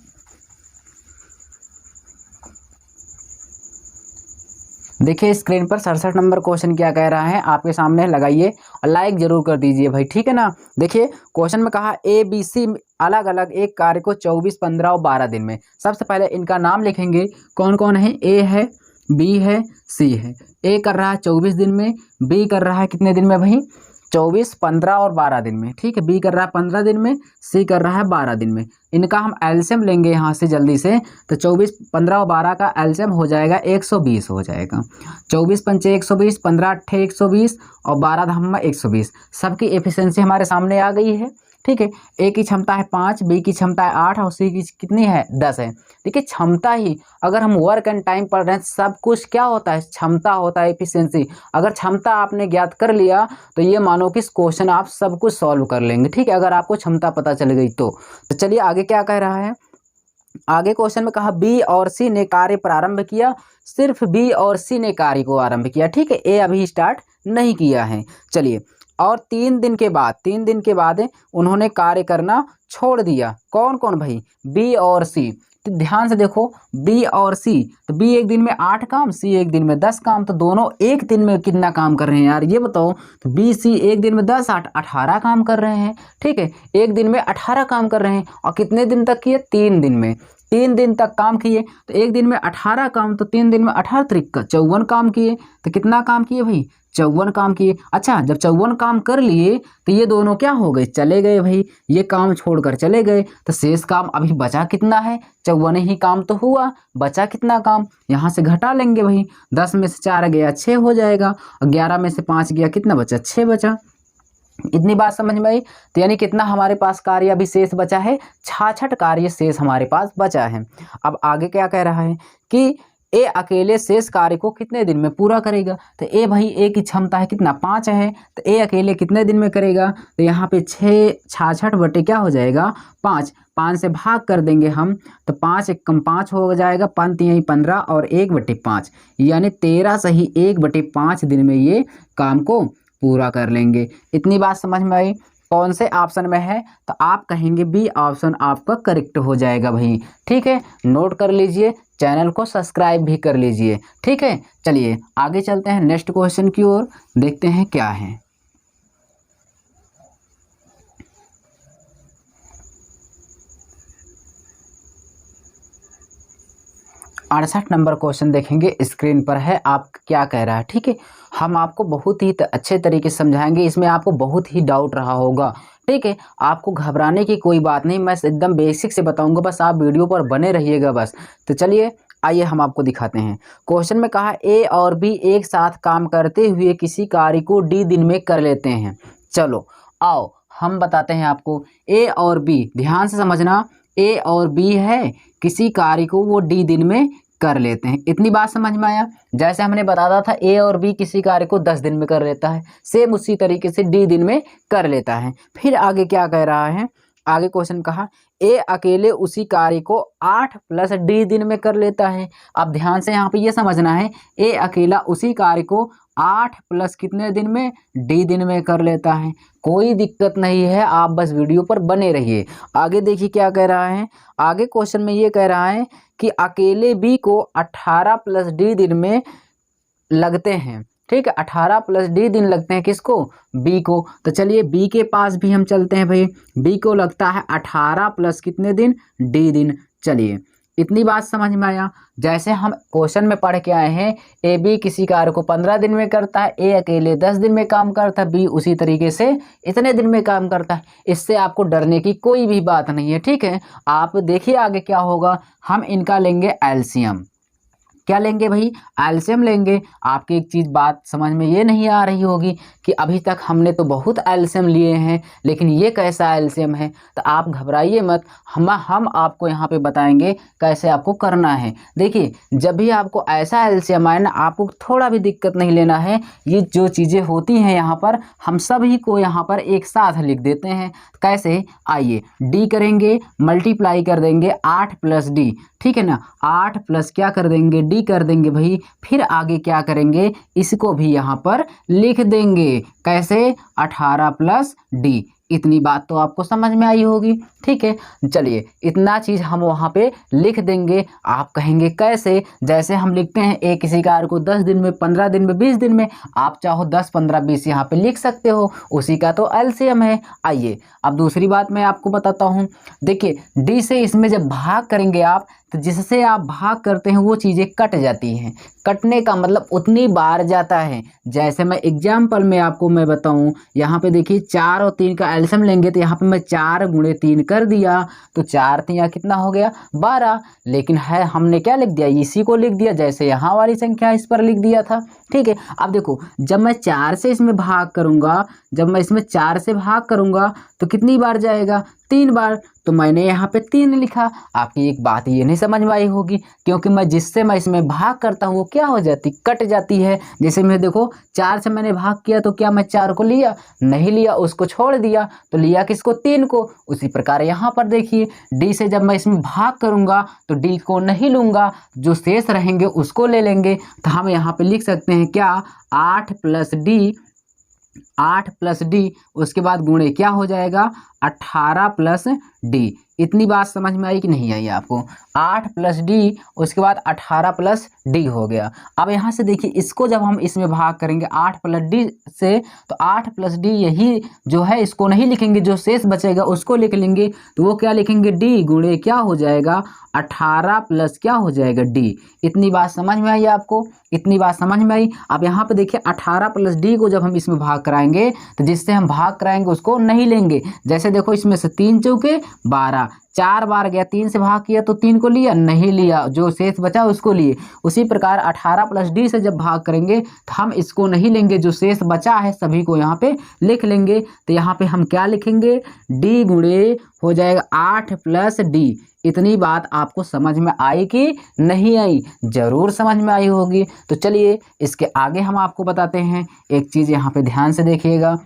देखिए स्क्रीन पर 67 नंबर क्वेश्चन क्या कह रहा है, आपके सामने लगाइए और लाइक जरूर कर दीजिए भाई, ठीक है ना। देखिए क्वेश्चन में कहा ए बी सी अलग अलग एक कार्य को 24, 15 और 12 दिन में। सबसे पहले इनका नाम लिखेंगे, कौन कौन है, ए है, बी है, सी है। ए कर रहा है 24 दिन में, बी कर रहा है कितने दिन में भाई, 24, 15 और 12 दिन में, ठीक है। बी कर रहा है 15 दिन में, सी कर रहा है 12 दिन में। इनका हम एलसीएम लेंगे यहाँ से जल्दी से, तो 24, 15 और 12 का एलसीएम हो जाएगा 120 हो जाएगा। 24 पंचे 120, 15 अट्ठे 120 और 12 धामा 120। सबकी एफिशिएंसी हमारे सामने आ गई है, ठीक है। ए की क्षमता है 5, बी की क्षमता है 8 और सी की कितनी है, 10 है। देखिए क्षमता ही, अगर हम वर्क एंड टाइम पढ़ रहे हैं, सब कुछ क्या होता है, क्षमता होता है, एफिशिएंसी। अगर क्षमता आपने ज्ञात कर लिया तो ये मानो कि क्वेश्चन आप सब कुछ सॉल्व कर लेंगे, ठीक है, अगर आपको क्षमता पता चल गई तो चलिए आगे क्या कह रहा है। आगे क्वेश्चन में कहा बी और सी ने कार्य प्रारंभ किया, सिर्फ बी और सी ने कार्य को आरंभ किया, ठीक है, ए अभी स्टार्ट नहीं किया है। चलिए और 3 दिन के बाद उन्होंने कार्य करना छोड़ दिया। कौन कौन भाई, बी और सी। तो ध्यान से देखो, बी और सी, तो बी एक दिन में 8 काम, सी एक दिन में 10 काम, तो दोनों एक दिन में कितना काम कर रहे हैं यार, ये बताओ। तो बी सी एक दिन में 10 8 18 काम कर रहे हैं, ठीक है, एक दिन में 18 काम कर रहे हैं। और कितने दिन तक किए, 3 दिन में, 3 दिन तक काम किए। तो एक दिन में 18 काम, तो 3 दिन में 18 त्रिक 54 काम किए। तो कितना काम किए भाई, 54 काम किए। अच्छा, जब 54 काम कर लिए तो ये दोनों क्या हो गए, चले गए भाई, ये काम छोड़कर चले गए। तो शेष काम अभी बचा कितना है, 54 ही काम तो हुआ, बचा कितना काम, यहाँ से घटा लेंगे भाई। 10 में से 4 गया 6 हो जाएगा, और 11 में से 5 गया कितना बचा, 6 बचा। इतनी बात समझ में आई। तो यानी कितना हमारे पास कार्य अभी शेष बचा है, 66 कार्य शेष हमारे पास बचा है। अब आगे क्या कह रहा है कि ए अकेले शेष कार्य को कितने दिन में पूरा करेगा। तो ए भाई, ए की क्षमता है कितना, 5 है, तो ए अकेले कितने दिन में करेगा। तो यहाँ पे 66 बटे क्या हो जाएगा, 5। 5 से भाग कर देंगे हम, तो 5 एक कम 5 हो जाएगा, 5 यहीं 15 और 1/5, यानी 13 सही 1/5 दिन में ये काम को पूरा कर लेंगे। इतनी बात समझ में आई। कौन से ऑप्शन में है, तो आप कहेंगे बी ऑप्शन आपका करेक्ट हो जाएगा भाई। ठीक है, नोट कर लीजिए, चैनल को सब्सक्राइब भी कर लीजिए। ठीक है, चलिए आगे चलते हैं नेक्स्ट क्वेश्चन की ओर, देखते हैं क्या है। 68 नंबर क्वेश्चन देखेंगे, स्क्रीन पर है, आप क्या कह रहा है। ठीक है, हम आपको बहुत ही अच्छे तरीके से समझाएंगे, इसमें आपको बहुत ही डाउट रहा होगा। ठीक है, आपको घबराने की कोई बात नहीं, मैं एकदम बेसिक से बताऊंगा, बस आप वीडियो पर बने रहिएगा बस। तो चलिए आइए हम आपको दिखाते हैं। क्वेश्चन में कहा ए और बी एक साथ काम करते हुए किसी कार्य को डी दिन में कर लेते हैं। चलो आओ हम बताते हैं आपको। ए और बी, ध्यान से समझना, ए और बी है, किसी कार्य को वो डी दिन में कर लेते हैं। इतनी बात समझ में आया। जैसे हमने बताया था ए और बी किसी कार्य को 10 दिन में कर लेता है, सेम उसी तरीके से डी दिन में कर लेता है। फिर आगे क्या कह रहा है, आगे क्वेश्चन कहा ए अकेले उसी कार्य को 8 प्लस डी दिन में कर लेता है। अब ध्यान से यहाँ पे ये समझना है, ए अकेला उसी कार्य को 8 प्लस कितने दिन में, डी दिन में कर लेता है। कोई दिक्कत नहीं है, आप बस वीडियो पर बने रहिए। आगे देखिए क्या कह रहा है, आगे क्वेश्चन में ये कह रहा है कि अकेले बी को 18 प्लस डी दिन में लगते हैं। ठीक है, 18 प्लस डी दिन लगते हैं किसको, बी को। तो चलिए बी के पास भी हम चलते हैं भाई। बी को लगता है 18 प्लस कितने दिन, डी दिन। चलिए इतनी बात समझ में आया। जैसे हम क्वेश्चन में पढ़ के आए हैं, ए बी किसी कार्य को 15 दिन में करता है, ए अकेले 10 दिन में काम करता है, बी उसी तरीके से इतने दिन में काम करता है। इससे आपको डरने की कोई भी बात नहीं है। ठीक है, आप देखिए आगे क्या होगा। हम इनका लेंगे एलसीएम। क्या लेंगे भाई, एलसीएम लेंगे। आपकी एक चीज़ बात समझ में ये नहीं आ रही होगी कि अभी तक हमने तो बहुत एलसीएम लिए हैं, लेकिन ये कैसा एलसीएम है। तो आप घबराइए मत, हम आपको यहाँ पे बताएंगे कैसे आपको करना है। देखिए जब भी आपको ऐसा एलसीएम आए ना, आपको थोड़ा भी दिक्कत नहीं लेना है। ये जो चीज़ें होती हैं यहाँ पर, हम सभी को यहाँ पर एक साथ लिख देते हैं। कैसे, आइए डी करेंगे, मल्टीप्लाई कर देंगे 8 प्लस डी। ठीक है ना, 8 प्लस क्या कर देंगे, डी कर देंगे भाई। फिर आगे क्या करेंगे, इसको भी यहाँ पर लिख देंगे। कैसे, 18 प्लस डी। इतनी बात तो आपको समझ में आई होगी। ठीक है, चलिए इतना चीज़ हम वहाँ पे लिख देंगे। आप कहेंगे कैसे, जैसे हम लिखते हैं ए किसी कार्य को 10 दिन में, 15 दिन में, 20 दिन में, आप चाहो 10, 15, 20 यहाँ पे लिख सकते हो, उसी का तो एलसीएम है। आइए अब दूसरी बात मैं आपको बताता हूँ। देखिए डी से इसमें जब भाग करेंगे आप, तो जिससे आप भाग करते हैं वो चीज़ें कट जाती हैं। कटने का मतलब उतनी बार जाता है। जैसे मैं एग्जाम्पल में आपको मैं बताऊं, यहाँ पे देखिए 4 और 3 का एलसीएम लेंगे, तो यहाँ पे मैं 4 गुणे 3 कर दिया, तो 4 3 कितना हो गया, 12। लेकिन है हमने क्या लिख दिया, इसी को लिख दिया, जैसे यहाँ वाली संख्या इस पर लिख दिया था। ठीक है, अब देखो जब मैं 4 से इसमें भाग करूँगा, जब मैं इसमें 4 से भाग करूँगा तो कितनी बार जाएगा, 3 बार। तो मैंने यहाँ पे 3 लिखा। आपकी एक बात ये नहीं समझ में आई होगी, क्योंकि मैं जिससे मैं इसमें भाग करता हूँ वो क्या हो जाती, कट जाती है। जैसे मैं देखो 4 से मैंने भाग किया, तो क्या मैं 4 को लिया, नहीं लिया, उसको छोड़ दिया, तो लिया किसको, 3 को। उसी प्रकार यहाँ पर देखिए डी से जब मैं इसमें भाग करूँगा तो डी को नहीं लूँगा, जो शेष रहेंगे उसको ले लेंगे। तो हम यहाँ पे लिख सकते हैं क्या, 8 प्लस डी, 8 प्लस डी, उसके बाद गुणे क्या हो जाएगा, 18 प्लस डी। इतनी बात समझ में आई कि नहीं आई आपको, 8 प्लस डी, उसके बाद 18 प्लस डी हो गया। अब यहाँ से देखिए इसको जब हम इसमें भाग करेंगे 8 प्लस डी से, तो 8 प्लस डी यही जो है इसको नहीं लिखेंगे, जो शेष बचेगा उसको लिख लेंगे। तो वो क्या लिखेंगे, डी गुणे क्या हो जाएगा, 18 प्लस क्या हो जाएगा, डी। इतनी बात समझ में आई आपको, इतनी बात समझ में आई। अब यहाँ पे देखिए 18 प्लस डी को जब हम इसमें भाग कराएंगे, तो जिससे हम भाग कराएंगे उसको नहीं लेंगे। जैसे देखो इसमें से 3 चौके 12, 4 बार गया, 3 से भाग किया तो 3 को लिया, नहीं लिया, जो शेष बचा उसको लिए। उसी प्रकार 18 प्लस डी से जब भाग करेंगे तो हम इसको नहीं लेंगे, जो शेष बचा है सभी को यहाँ पे लिख लेंगे। तो यहाँ पे हम क्या लिखेंगे, डी गुणे हो जाएगा 8 प्लस डी। इतनी बात आपको समझ में आई कि नहीं आई, जरूर समझ में आई होगी। तो चलिए इसके आगे हम आपको बताते हैं। एक चीज़ यहाँ पे ध्यान से देखिएगा,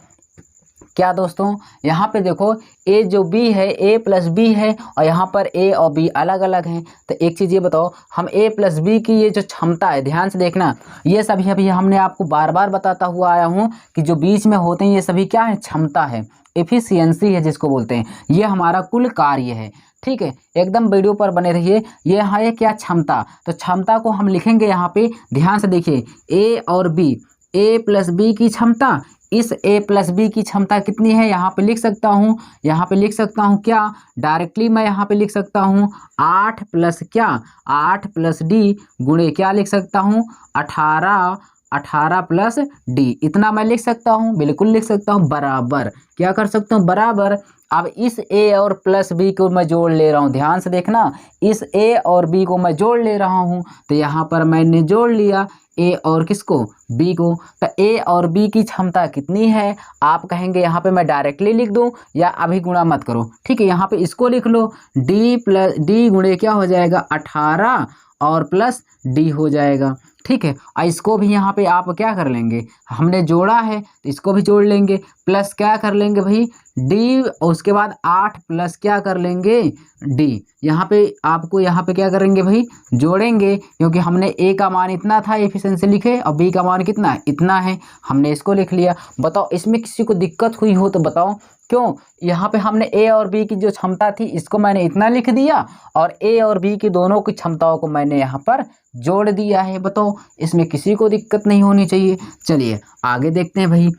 क्या दोस्तों, यहाँ पे देखो ए जो बी है, ए प्लस बी है और यहाँ पर ए और बी अलग अलग हैं। तो एक चीज़ ये बताओ, हम ए प्लस बी की ये जो क्षमता है, ध्यान से देखना, ये सभी अभी हमने आपको बार बार बताता हुआ आया हूँ कि जो बीच में होते हैं ये सभी क्या है, क्षमता है, एफिशिएंसी है जिसको बोलते हैं, ये हमारा कुल कार्य है। ठीक है, एकदम वीडियो पर बने रहिए। ये है क्या, क्षमता। तो क्षमता को हम लिखेंगे यहाँ पे, ध्यान से देखिए, ए और बी, ए प्लस बी की क्षमता, इस ए प्लस बी की क्षमता कितनी है, यहाँ पे लिख सकता हूँ, यहाँ पे लिख सकता हूँ क्या, डायरेक्टली मैं यहाँ पे लिख सकता हूँ 8 प्लस क्या, 8 प्लस डी गुणे क्या लिख सकता हूँ, 18, 18 प्लस डी, इतना मैं लिख सकता हूँ, बिल्कुल लिख सकता हूँ, बराबर, क्या कर सकता हूँ, बराबर। अब इस ए और प्लस बी को मैं जोड़ ले रहा हूँ, ध्यान से देखना, इस ए और बी को मैं जोड़ ले रहा हूँ। तो यहाँ पर मैंने जोड़ लिया ए और किसको, बी को। तो ए और बी की क्षमता कितनी है, आप कहेंगे यहाँ पे मैं डायरेक्टली लिख दूँ या अभी गुणा मत करो, ठीक है, यहाँ पे इसको लिख लो, डी प्लस डी गुणे क्या हो जाएगा, 18 और प्लस डी हो जाएगा। ठीक है, और इसको भी यहाँ पे आप क्या कर लेंगे, हमने जोड़ा है तो इसको भी जोड़ लेंगे, प्लस क्या कर लेंगे भाई, डी, उसके बाद 8 प्लस क्या कर लेंगे, डी। यहाँ पे आपको यहाँ पे क्या करेंगे भाई, जोड़ेंगे, क्योंकि हमने ए का मान इतना था एफिशिएंसी लिखे और बी का मान कितना है, इतना है, हमने इसको लिख लिया। बताओ इसमें किसी को दिक्कत हुई हो तो बताओ, क्यों, यहाँ पे हमने ए और बी की जो क्षमता थी इसको मैंने इतना लिख दिया और ए और बी की दोनों की क्षमताओं को मैंने यहाँ पर जोड़ दिया है। बताओ इसमें किसी को दिक्कत नहीं होनी चाहिए। चलिए आगे देखते हैं भाई,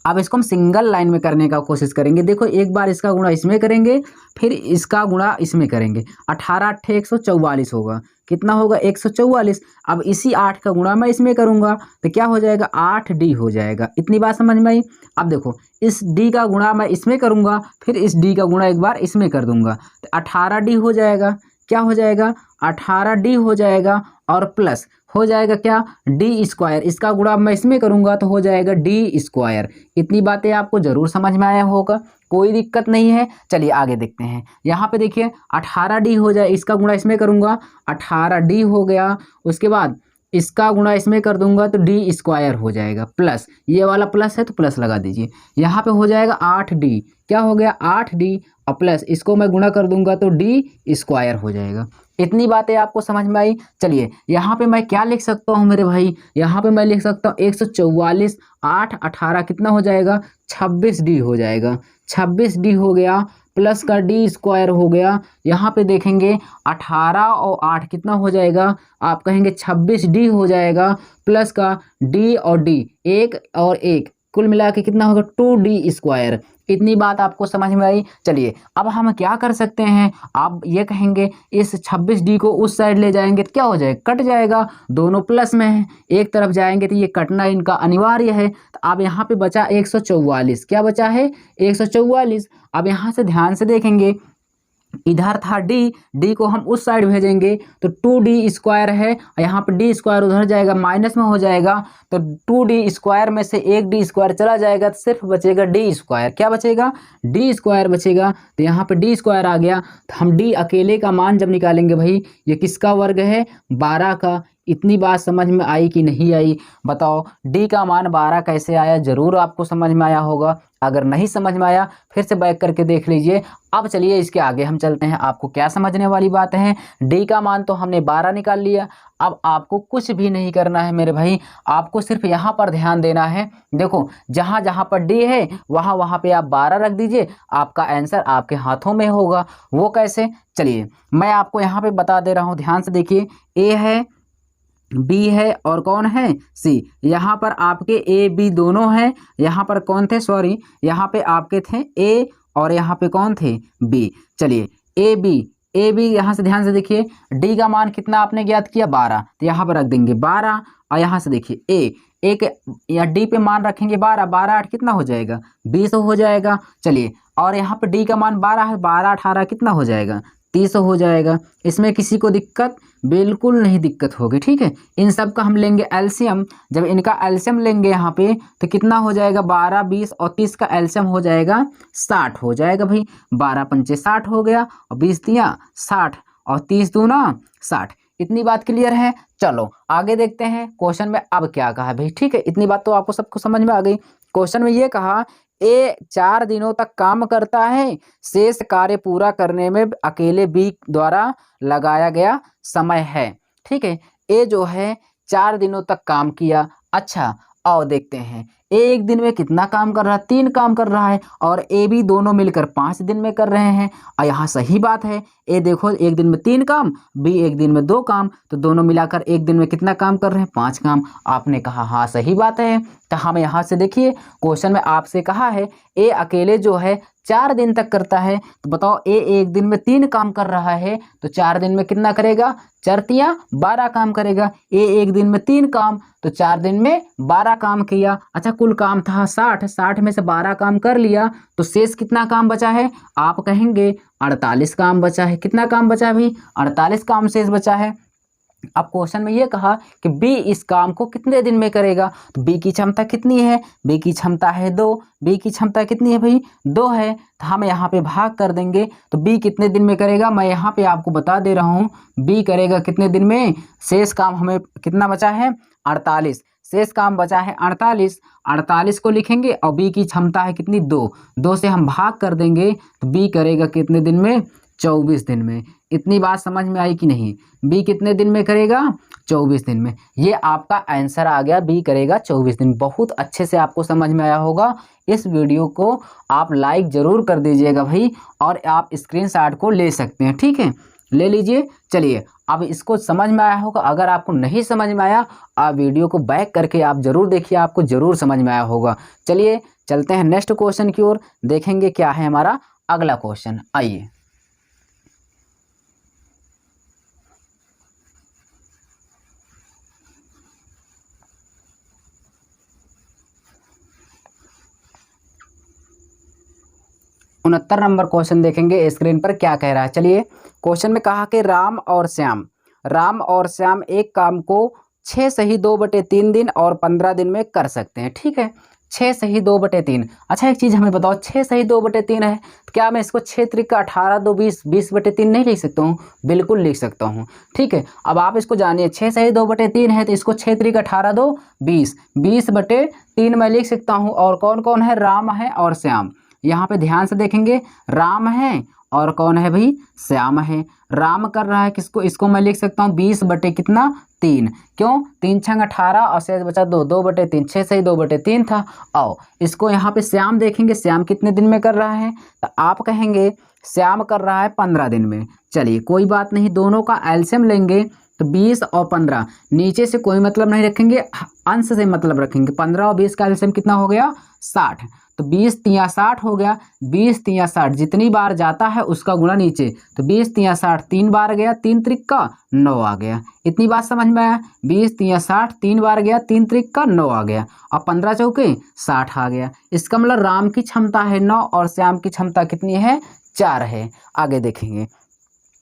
अब इसको हम सिंगल लाइन में करने का कोशिश करेंगे। देखो एक बार इसका गुणा इसमें करेंगे, फिर इसका गुणा इसमें करेंगे, 18 8 144 होगा, कितना होगा, 144। अब इसी 8 का गुणा मैं इसमें करूंगा तो क्या हो जाएगा, 8D हो जाएगा। इतनी बात समझ में आई। अब देखो इस D का गुणा मैं इसमें करूंगा, फिर इस D का गुणा एक बार इसमें कर दूंगा तो 18D हो जाएगा। क्या हो जाएगा, 18D हो जाएगा और प्लस हो जाएगा क्या, डी स्क्वायर, इसका गुणा मैं इसमें करूंगा तो हो जाएगा डी स्क्वायर। इतनी बातें आपको जरूर समझ में आया होगा, कोई दिक्कत नहीं है। चलिए आगे देखते हैं, यहाँ पे देखिए 18D हो जाए, इसका गुणा इसमें करूंगा 18D हो गया, उसके बाद इसका गुणा इसमें कर दूंगा तो डी स्क्वायर हो जाएगा, प्लस ये वाला प्लस है तो प्लस लगा दीजिए, यहाँ पे हो जाएगा 8D, क्या हो गया 8D और प्लस इसको मैं गुणा कर दूंगा तो डी स्क्वायर हो जाएगा। इतनी बातें आपको समझ में आई। चलिए यहाँ पे मैं क्या लिख सकता हूँ मेरे भाई, यहाँ पे मैं लिख सकता हूँ 144, 8 18 कितना हो जाएगा, 26D हो जाएगा, 26D हो गया, प्लस का डी स्क्वायर हो गया। यहाँ पे देखेंगे 18 और 8 कितना हो जाएगा, आप कहेंगे 26D हो जाएगा, प्लस का डी और डी, एक और एक, कुल मिला के कितना होगा 2D स्क्वायर। इतनी बात आपको समझ में आई। चलिए अब हम क्या कर सकते हैं, आप ये कहेंगे इस 26D को उस साइड ले जाएंगे तो क्या हो जाएगा, कट जाएगा, दोनों प्लस में है, एक तरफ जाएंगे तो ये कटना इनका अनिवार्य है। तो अब यहाँ पे बचा 144, क्या बचा है 144। अब यहाँ से ध्यान से देखेंगे, इधर था डी को हम उस साइड भेजेंगे तो 2D स्क्वायर है, और यहाँ पे डी स्क्वायर उधर जाएगा माइनस में हो जाएगा, तो 2D स्क्वायर में से एक डी स्क्वायर चला जाएगा तो सिर्फ बचेगा डी स्क्वायर। क्या बचेगा, डी स्क्वायर बचेगा। तो यहाँ पे डी स्क्वायर आ गया, तो हम डी अकेले का मान जब निकालेंगे भाई, ये किसका वर्ग है, 12 का। इतनी बात समझ में आई कि नहीं आई, बताओ डी का मान 12 कैसे आया, जरूर आपको समझ में आया होगा। अगर नहीं समझ में आया फिर से बैक करके देख लीजिए। अब चलिए इसके आगे हम चलते हैं, आपको क्या समझने वाली बात है। डी का मान तो हमने 12 निकाल लिया, अब आपको कुछ भी नहीं करना है मेरे भाई, आपको सिर्फ यहाँ पर ध्यान देना है। देखो जहाँ जहाँ पर डी है वहाँ वहाँ पे आप 12 रख दीजिए, आपका आंसर आपके हाथों में होगा। वो कैसे, चलिए मैं आपको यहाँ पे बता दे रहा हूँ, ध्यान से देखिए। ए है, बी है और कौन है, सी। यहाँ पर आपके ए बी दोनों हैं, यहाँ पर कौन थे, सॉरी यहाँ पे आपके थे ए और यहाँ पे कौन थे, बी। चलिए ए बी यहाँ से ध्यान से देखिए, डी का मान कितना आपने ज्ञात किया 12, तो यहाँ पर रख देंगे 12, और यहाँ से देखिए एक या डी पे मान रखेंगे 12, 12 8 कितना हो जाएगा 20 हो जाएगा। चलिए और यहाँ पे डी का मान 12 है, 12 18 कितना हो जाएगा 30 हो जाएगा। इसमें किसी को दिक्कत, बिल्कुल नहीं दिक्कत होगी, ठीक है। इन सब का हम लेंगे एलसीएम, जब इनका एलसीएम लेंगे यहाँ पे तो कितना हो जाएगा, 12 20 और 30 का एलसीएम हो जाएगा 60 हो जाएगा भाई। 12 पंचे 60 हो गया और 20 दिया 60 और 30 दूना 60। इतनी बात क्लियर है। चलो आगे देखते हैं क्वेश्चन में अब क्या कहा है भाई, ठीक है। इतनी बात तो आपको सबको समझ में आ गई। क्वेश्चन में ये कहा ए 4 दिनों तक काम करता है, शेष कार्य पूरा करने में अकेले बी द्वारा लगाया गया समय है। ठीक है, ए जो है 4 दिनों तक काम किया। अच्छा, आओ देखते हैं ए एक दिन में कितना काम कर रहा है, 3 काम कर रहा है, और ए बी दोनों मिलकर 5 दिन में कर रहे हैं। और यहाँ सही बात है, ए देखो एक दिन में 3 काम, बी एक दिन में 2 काम, तो दोनों मिलाकर एक दिन में कितना काम कर रहे हैं, 5 काम। आपने कहा हाँ सही बात है। तो हम यहाँ से देखिए क्वेश्चन में आपसे कहा है ए अकेले जो है 4 दिन तक करता है, तो बताओ ए एक दिन में 3 काम कर रहा है, तो 4 दिन में कितना करेगा, 4 तिया 12 काम करेगा। ए एक दिन में 3 काम, तो 4 दिन में 12 काम किया। अच्छा, कुल काम था 60, 60 में से 12 काम कर लिया, तो शेष कितना काम बचा है, आप कहेंगे 48 काम बचा है। कितना काम बचा है भाई, 48 काम शेष बचा है। अब क्वेश्चन में ये कहा कि बी इस काम को कितने दिन में करेगा, तो बी की क्षमता कितनी है, बी की क्षमता है 2, बी की क्षमता कितनी है भाई, 2 है। तो हम यहाँ पे भाग कर देंगे, तो बी कितने दिन में करेगा, मैं यहाँ पे आपको बता दे रहा हूँ, बी करेगा कितने दिन में, शेष काम हमें कितना बचा है, 48, शेष काम बचा है 48, 48 को लिखेंगे, और बी की क्षमता है कितनी, 2, 2 से हम भाग कर देंगे, तो बी करेगा कितने दिन में, 24 दिन में। इतनी बात समझ में आई कि नहीं, बी कितने दिन में करेगा, 24 दिन में। ये आपका आंसर आ गया, बी करेगा 24 दिन। बहुत अच्छे से आपको समझ में आया होगा। इस वीडियो को आप लाइक ज़रूर कर दीजिएगा भाई, और आप स्क्रीनशॉट को ले सकते हैं, ठीक है, ले लीजिए। चलिए, अब इसको समझ में आया होगा। अगर आपको नहीं समझ में आया, आप वीडियो को बैक करके आप ज़रूर देखिए, आपको ज़रूर समझ में आया होगा। चलिए चलते हैं नेक्स्ट क्वेश्चन की ओर, देखेंगे क्या है हमारा अगला क्वेश्चन। आइए, उनहत्तर नंबर क्वेश्चन देखेंगे स्क्रीन पर क्या कह रहा है। चलिए, क्वेश्चन में कहा कि राम और श्याम एक काम को 6 सही 2/3 दिन और 15 दिन में कर सकते हैं। ठीक है, 6 सही 2/3। अच्छा, एक चीज़ हमें बताओ, 6 सही 2/3 है, तो क्या मैं इसको 6 त्रिक 18 2 20 20/3 नहीं लिख सकता हूँ? बिल्कुल लिख सकता हूँ। ठीक है, अब आप इसको जानिए, 6 सही 2/3 है, तो इसको 6 त्रिक 18 2 20 20/3 मैं लिख सकता हूँ। और कौन कौन है, राम है और श्याम। यहाँ पे ध्यान से देखेंगे, राम है और कौन है भाई, श्याम है। राम कर रहा है किसको, इसको मैं लिख सकता हूँ 20/3। क्यों, 3 छंग 18 और शेष बचा 2, 2/3, 6 सही 2/3 था। आओ इसको यहाँ पे श्याम देखेंगे, श्याम कितने दिन में कर रहा है, तो आप कहेंगे श्याम कर रहा है 15 दिन में। चलिए कोई बात नहीं, दोनों का एलसीएम लेंगे, तो 20 और 15, नीचे से कोई मतलब नहीं रखेंगे, अंश से मतलब रखेंगे। 15 और 20 का एलसीएम कितना हो गया, 60, तो 20 तिया 60 हो गया। 20 तिया 60 जितनी बार जाता है उसका गुणा नीचे, तो 20 तिया 60 3 बार गया, 3 त्रिक का 9 आ गया। इतनी बात समझ में आया, 20 तिया 60 3 बार गया, 3 त्रिक का 9 आ गया, और 15 चौके 60 आ गया। इसका मतलब राम की क्षमता है 9 और श्याम की क्षमता कितनी है, 4 है। आगे देखेंगे,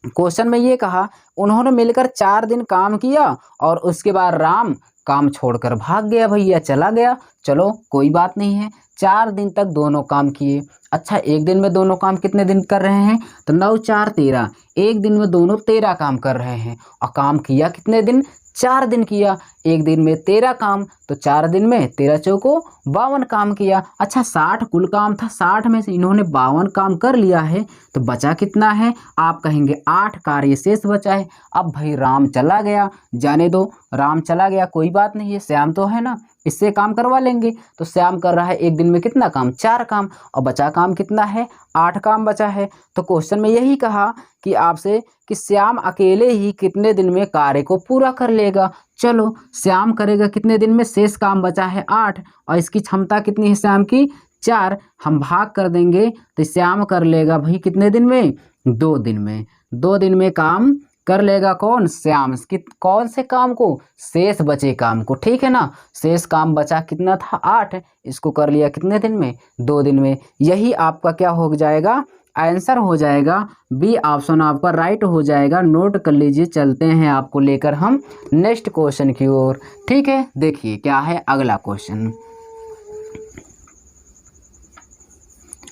क्वेश्चन में ये कहा उन्होंने मिलकर 4 दिन काम किया और उसके बाद राम काम छोड़कर भाग गया भैया, चला गया। चलो कोई बात नहीं है, 4 दिन तक दोनों काम किए। अच्छा, एक दिन में दोनों काम कितने दिन कर रहे हैं, तो 9 4 13, एक दिन में दोनों 13 काम कर रहे हैं। और काम किया कितने दिन, 4 दिन किया। एक दिन में 13 काम, तो 4 दिन में 13 चौको 52 काम किया। अच्छा, 60 कुल काम था, 60 में से इन्होंने 52 काम कर लिया है, तो बचा कितना है, आप कहेंगे 8 कार्य शेष बचा है। अब भाई राम चला गया, जाने दो, राम चला गया, कोई बात नहीं है, श्याम तो है ना, इससे काम करवा लेंगे। तो श्याम कर रहा है एक दिन में कितना काम, 4 काम, और बचा काम कितना है, 8 काम बचा है। तो क्वेश्चन में यही कहा कि आपसे कि श्याम अकेले ही कितने दिन में कार्य को पूरा कर लेगा। चलो, श्याम करेगा कितने दिन में, शेष काम बचा है 8, और इसकी क्षमता कितनी है श्याम की, 4, हम भाग कर देंगे, तो श्याम कर लेगा भाई कितने दिन में, 2 दिन में। 2 दिन में काम कर लेगा कौन, श्याम। कौन से काम को, शेष बचे काम को। ठीक है ना, शेष काम बचा कितना था, 8, इसको कर लिया कितने दिन में, 2 दिन में। यही आपका क्या हो जाएगा, आंसर हो जाएगा। बी ऑप्शन आपका राइट हो जाएगा। नोट कर लीजिए। चलते हैं आपको लेकर हम नेक्स्ट क्वेश्चन की ओर। ठीक है, देखिए क्या है अगला क्वेश्चन।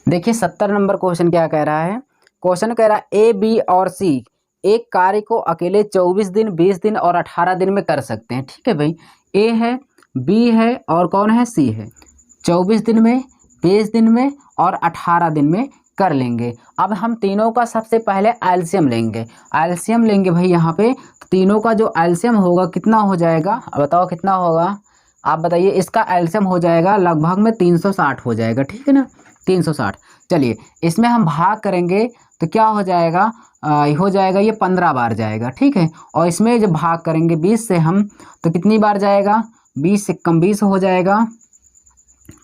देखिए 70 नंबर क्वेश्चन क्या कह रहा है। क्वेश्चन कह रहा है ए बी और सी एक कार्य को अकेले 24 दिन 20 दिन और 18 दिन में कर सकते हैं। ठीक है भाई, ए है, बी है और कौन है, सी है। 24 दिन में, 20 दिन में और 18 दिन में कर लेंगे। अब हम तीनों का सबसे पहले एलसीएम लेंगे। एलसीएम लेंगे भाई, यहाँ पे तीनों का जो एलसीएम होगा कितना हो जाएगा, बताओ कितना होगा, आप बताइए। इसका एलसीएम हो जाएगा लगभग में 360 हो जाएगा, ठीक है ना, 360। चलिए इसमें हम भाग करेंगे तो क्या हो जाएगा, हो जाएगा ये 15 बार जाएगा, ठीक है। और इसमें जब भाग करेंगे 20 से हम, तो कितनी बार जाएगा, 20 से कम 20 हो जाएगा,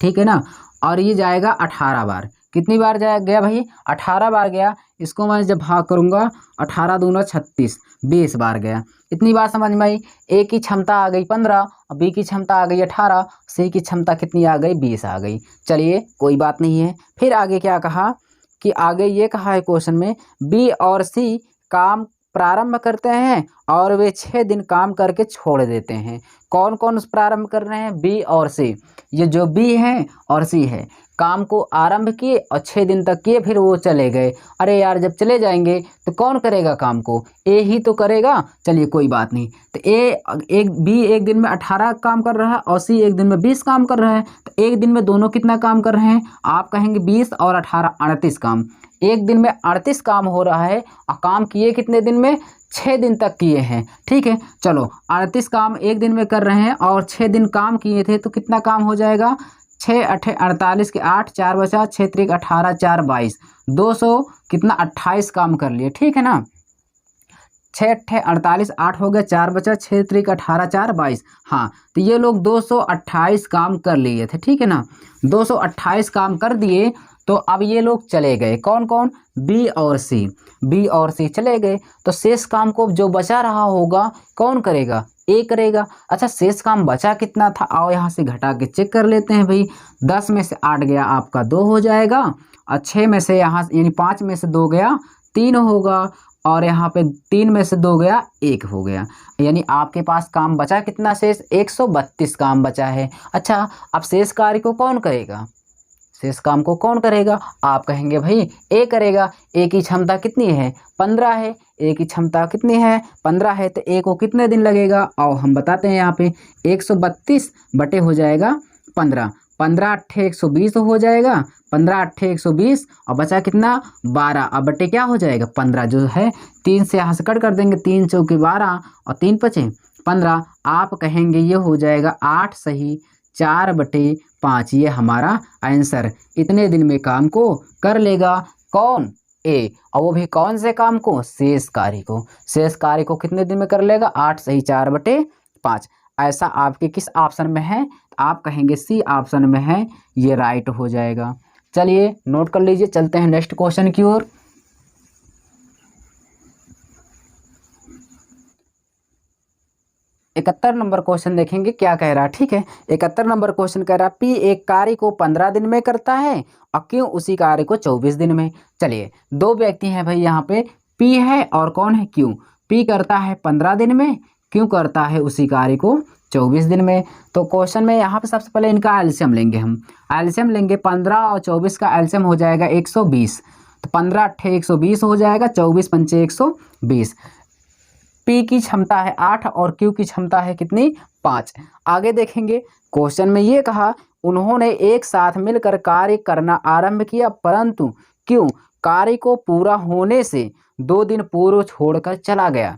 ठीक है ना। और ये जाएगा 18 बार, कितनी बार गया भाई, 18 बार गया। इसको मैं जब भाग करूँगा 18 दूना 36, 20 बार गया। इतनी बार समझ में आई। ए की क्षमता आ गई 15 और बी की क्षमता आ गई 18, सी की क्षमता कितनी आ गई, 20 आ गई। चलिए कोई बात नहीं है। फिर आगे क्या कहा कि आगे ये कहा है क्वेश्चन में, बी और सी काम प्रारंभ करते हैं और वे 6 दिन काम करके छोड़ देते हैं। कौन कौन प्रारंभ कर रहे हैं, बी और सी। ये जो बी है और सी है, काम को आरंभ किए और 6 दिन तक किए, फिर वो चले गए। अरे यार जब चले जाएंगे तो कौन करेगा काम को, ए ही तो करेगा। चलिए कोई बात नहीं। तो बी एक दिन में 18 काम कर रहा है और सी एक दिन में 20 काम कर रहा है। तो एक दिन में दोनों कितना काम कर रहे हैं, आप कहेंगे 20 और 18 38 काम। एक दिन में 38 काम हो रहा है और काम किए कितने दिन में, 6 दिन तक किए हैं, ठीक है। चलो 38 काम एक दिन में कर रहे हैं और 6 दिन काम किए थे, तो कितना काम हो जाएगा, 6 8 48 के 8 4 बचा, 6 3 18 4 22, 200 कितना 28 काम कर लिए, ठीक है ना। 6 8 48 8 हो गया, 4 बचा, 6 3 18 4 22। हाँ तो ये लोग 228 काम कर लिए थे, ठीक है ना। 228 काम कर दिए तो अब ये लोग चले गए, कौन कौन, बी और सी। बी और सी चले गए तो शेष काम को जो बचा रहा होगा कौन करेगा, ए करेगा। अच्छा शेष काम बचा कितना था, आओ यहाँ से घटा के चेक कर लेते हैं भाई। 10 में से 8 गया आपका 2 हो जाएगा, और 6 में से यहाँ यानी 5 में से 2 गया 3 होगा, और यहाँ पे 3 में से 2 गया 1 हो गया। यानी आपके पास काम बचा कितना शेष, 132 काम बचा है। अच्छा अब शेष कार्य को कौन करेगा, शेष काम को कौन करेगा, आप कहेंगे भाई ए करेगा। ए की क्षमता कितनी है, 15 है। ए की क्षमता कितनी है, 15 है। तो ए को कितने दिन लगेगा, और हम बताते हैं यहाँ पे 132 बटे हो जाएगा 15, 15 8 120 हो जाएगा, 15 8 120, और बचा कितना 12। अब बटे क्या हो जाएगा 15, जो है 3 से यहाँ से कट कर देंगे, 3 चौके 12 और 3 पचे 15। आप कहेंगे ये हो जाएगा 8 सही 4/5, ये हमारा आंसर। इतने दिन में काम को कर लेगा कौन, ए, और वो भी कौन से काम को, शेष कार्य को। शेष कार्य को कितने दिन में कर लेगा, 8 सही 4/5। ऐसा आपके किस ऑप्शन में है, आप कहेंगे सी ऑप्शन में है, ये राइट हो जाएगा। चलिए नोट कर लीजिए, चलते हैं नेक्स्ट क्वेश्चन की ओर। 71 नंबर क्वेश्चन देखेंगे क्या कह रहा है, ठीक है। 71 नंबर क्वेश्चन कह रहा है पी एक कार्य को 15 दिन में करता है और क्यों उसी कार्य को 24 दिन में। चलिए दो व्यक्ति हैं भाई, यहाँ पे पी है और कौन है क्यों। पी करता है 15 दिन में, क्यों करता है उसी कार्य को 24 दिन में। तो क्वेश्चन में यहाँ पे सबसे पहले इनका एलसीएम लेंगे हम। एलसीएम लेंगे 15 और 24 का एलसीएम हो जाएगा 120। तो 15 8 120 हो जाएगा, 24 पंचे 120। पी की क्षमता है 8 और क्यू की क्षमता है कितनी 5। आगे देखेंगे क्वेश्चन में ये कहा उन्होंने एक साथ मिलकर कार्य करना आरंभ किया, परंतु क्यों कार्य को पूरा होने से 2 दिन पूर्व छोड़कर चला गया।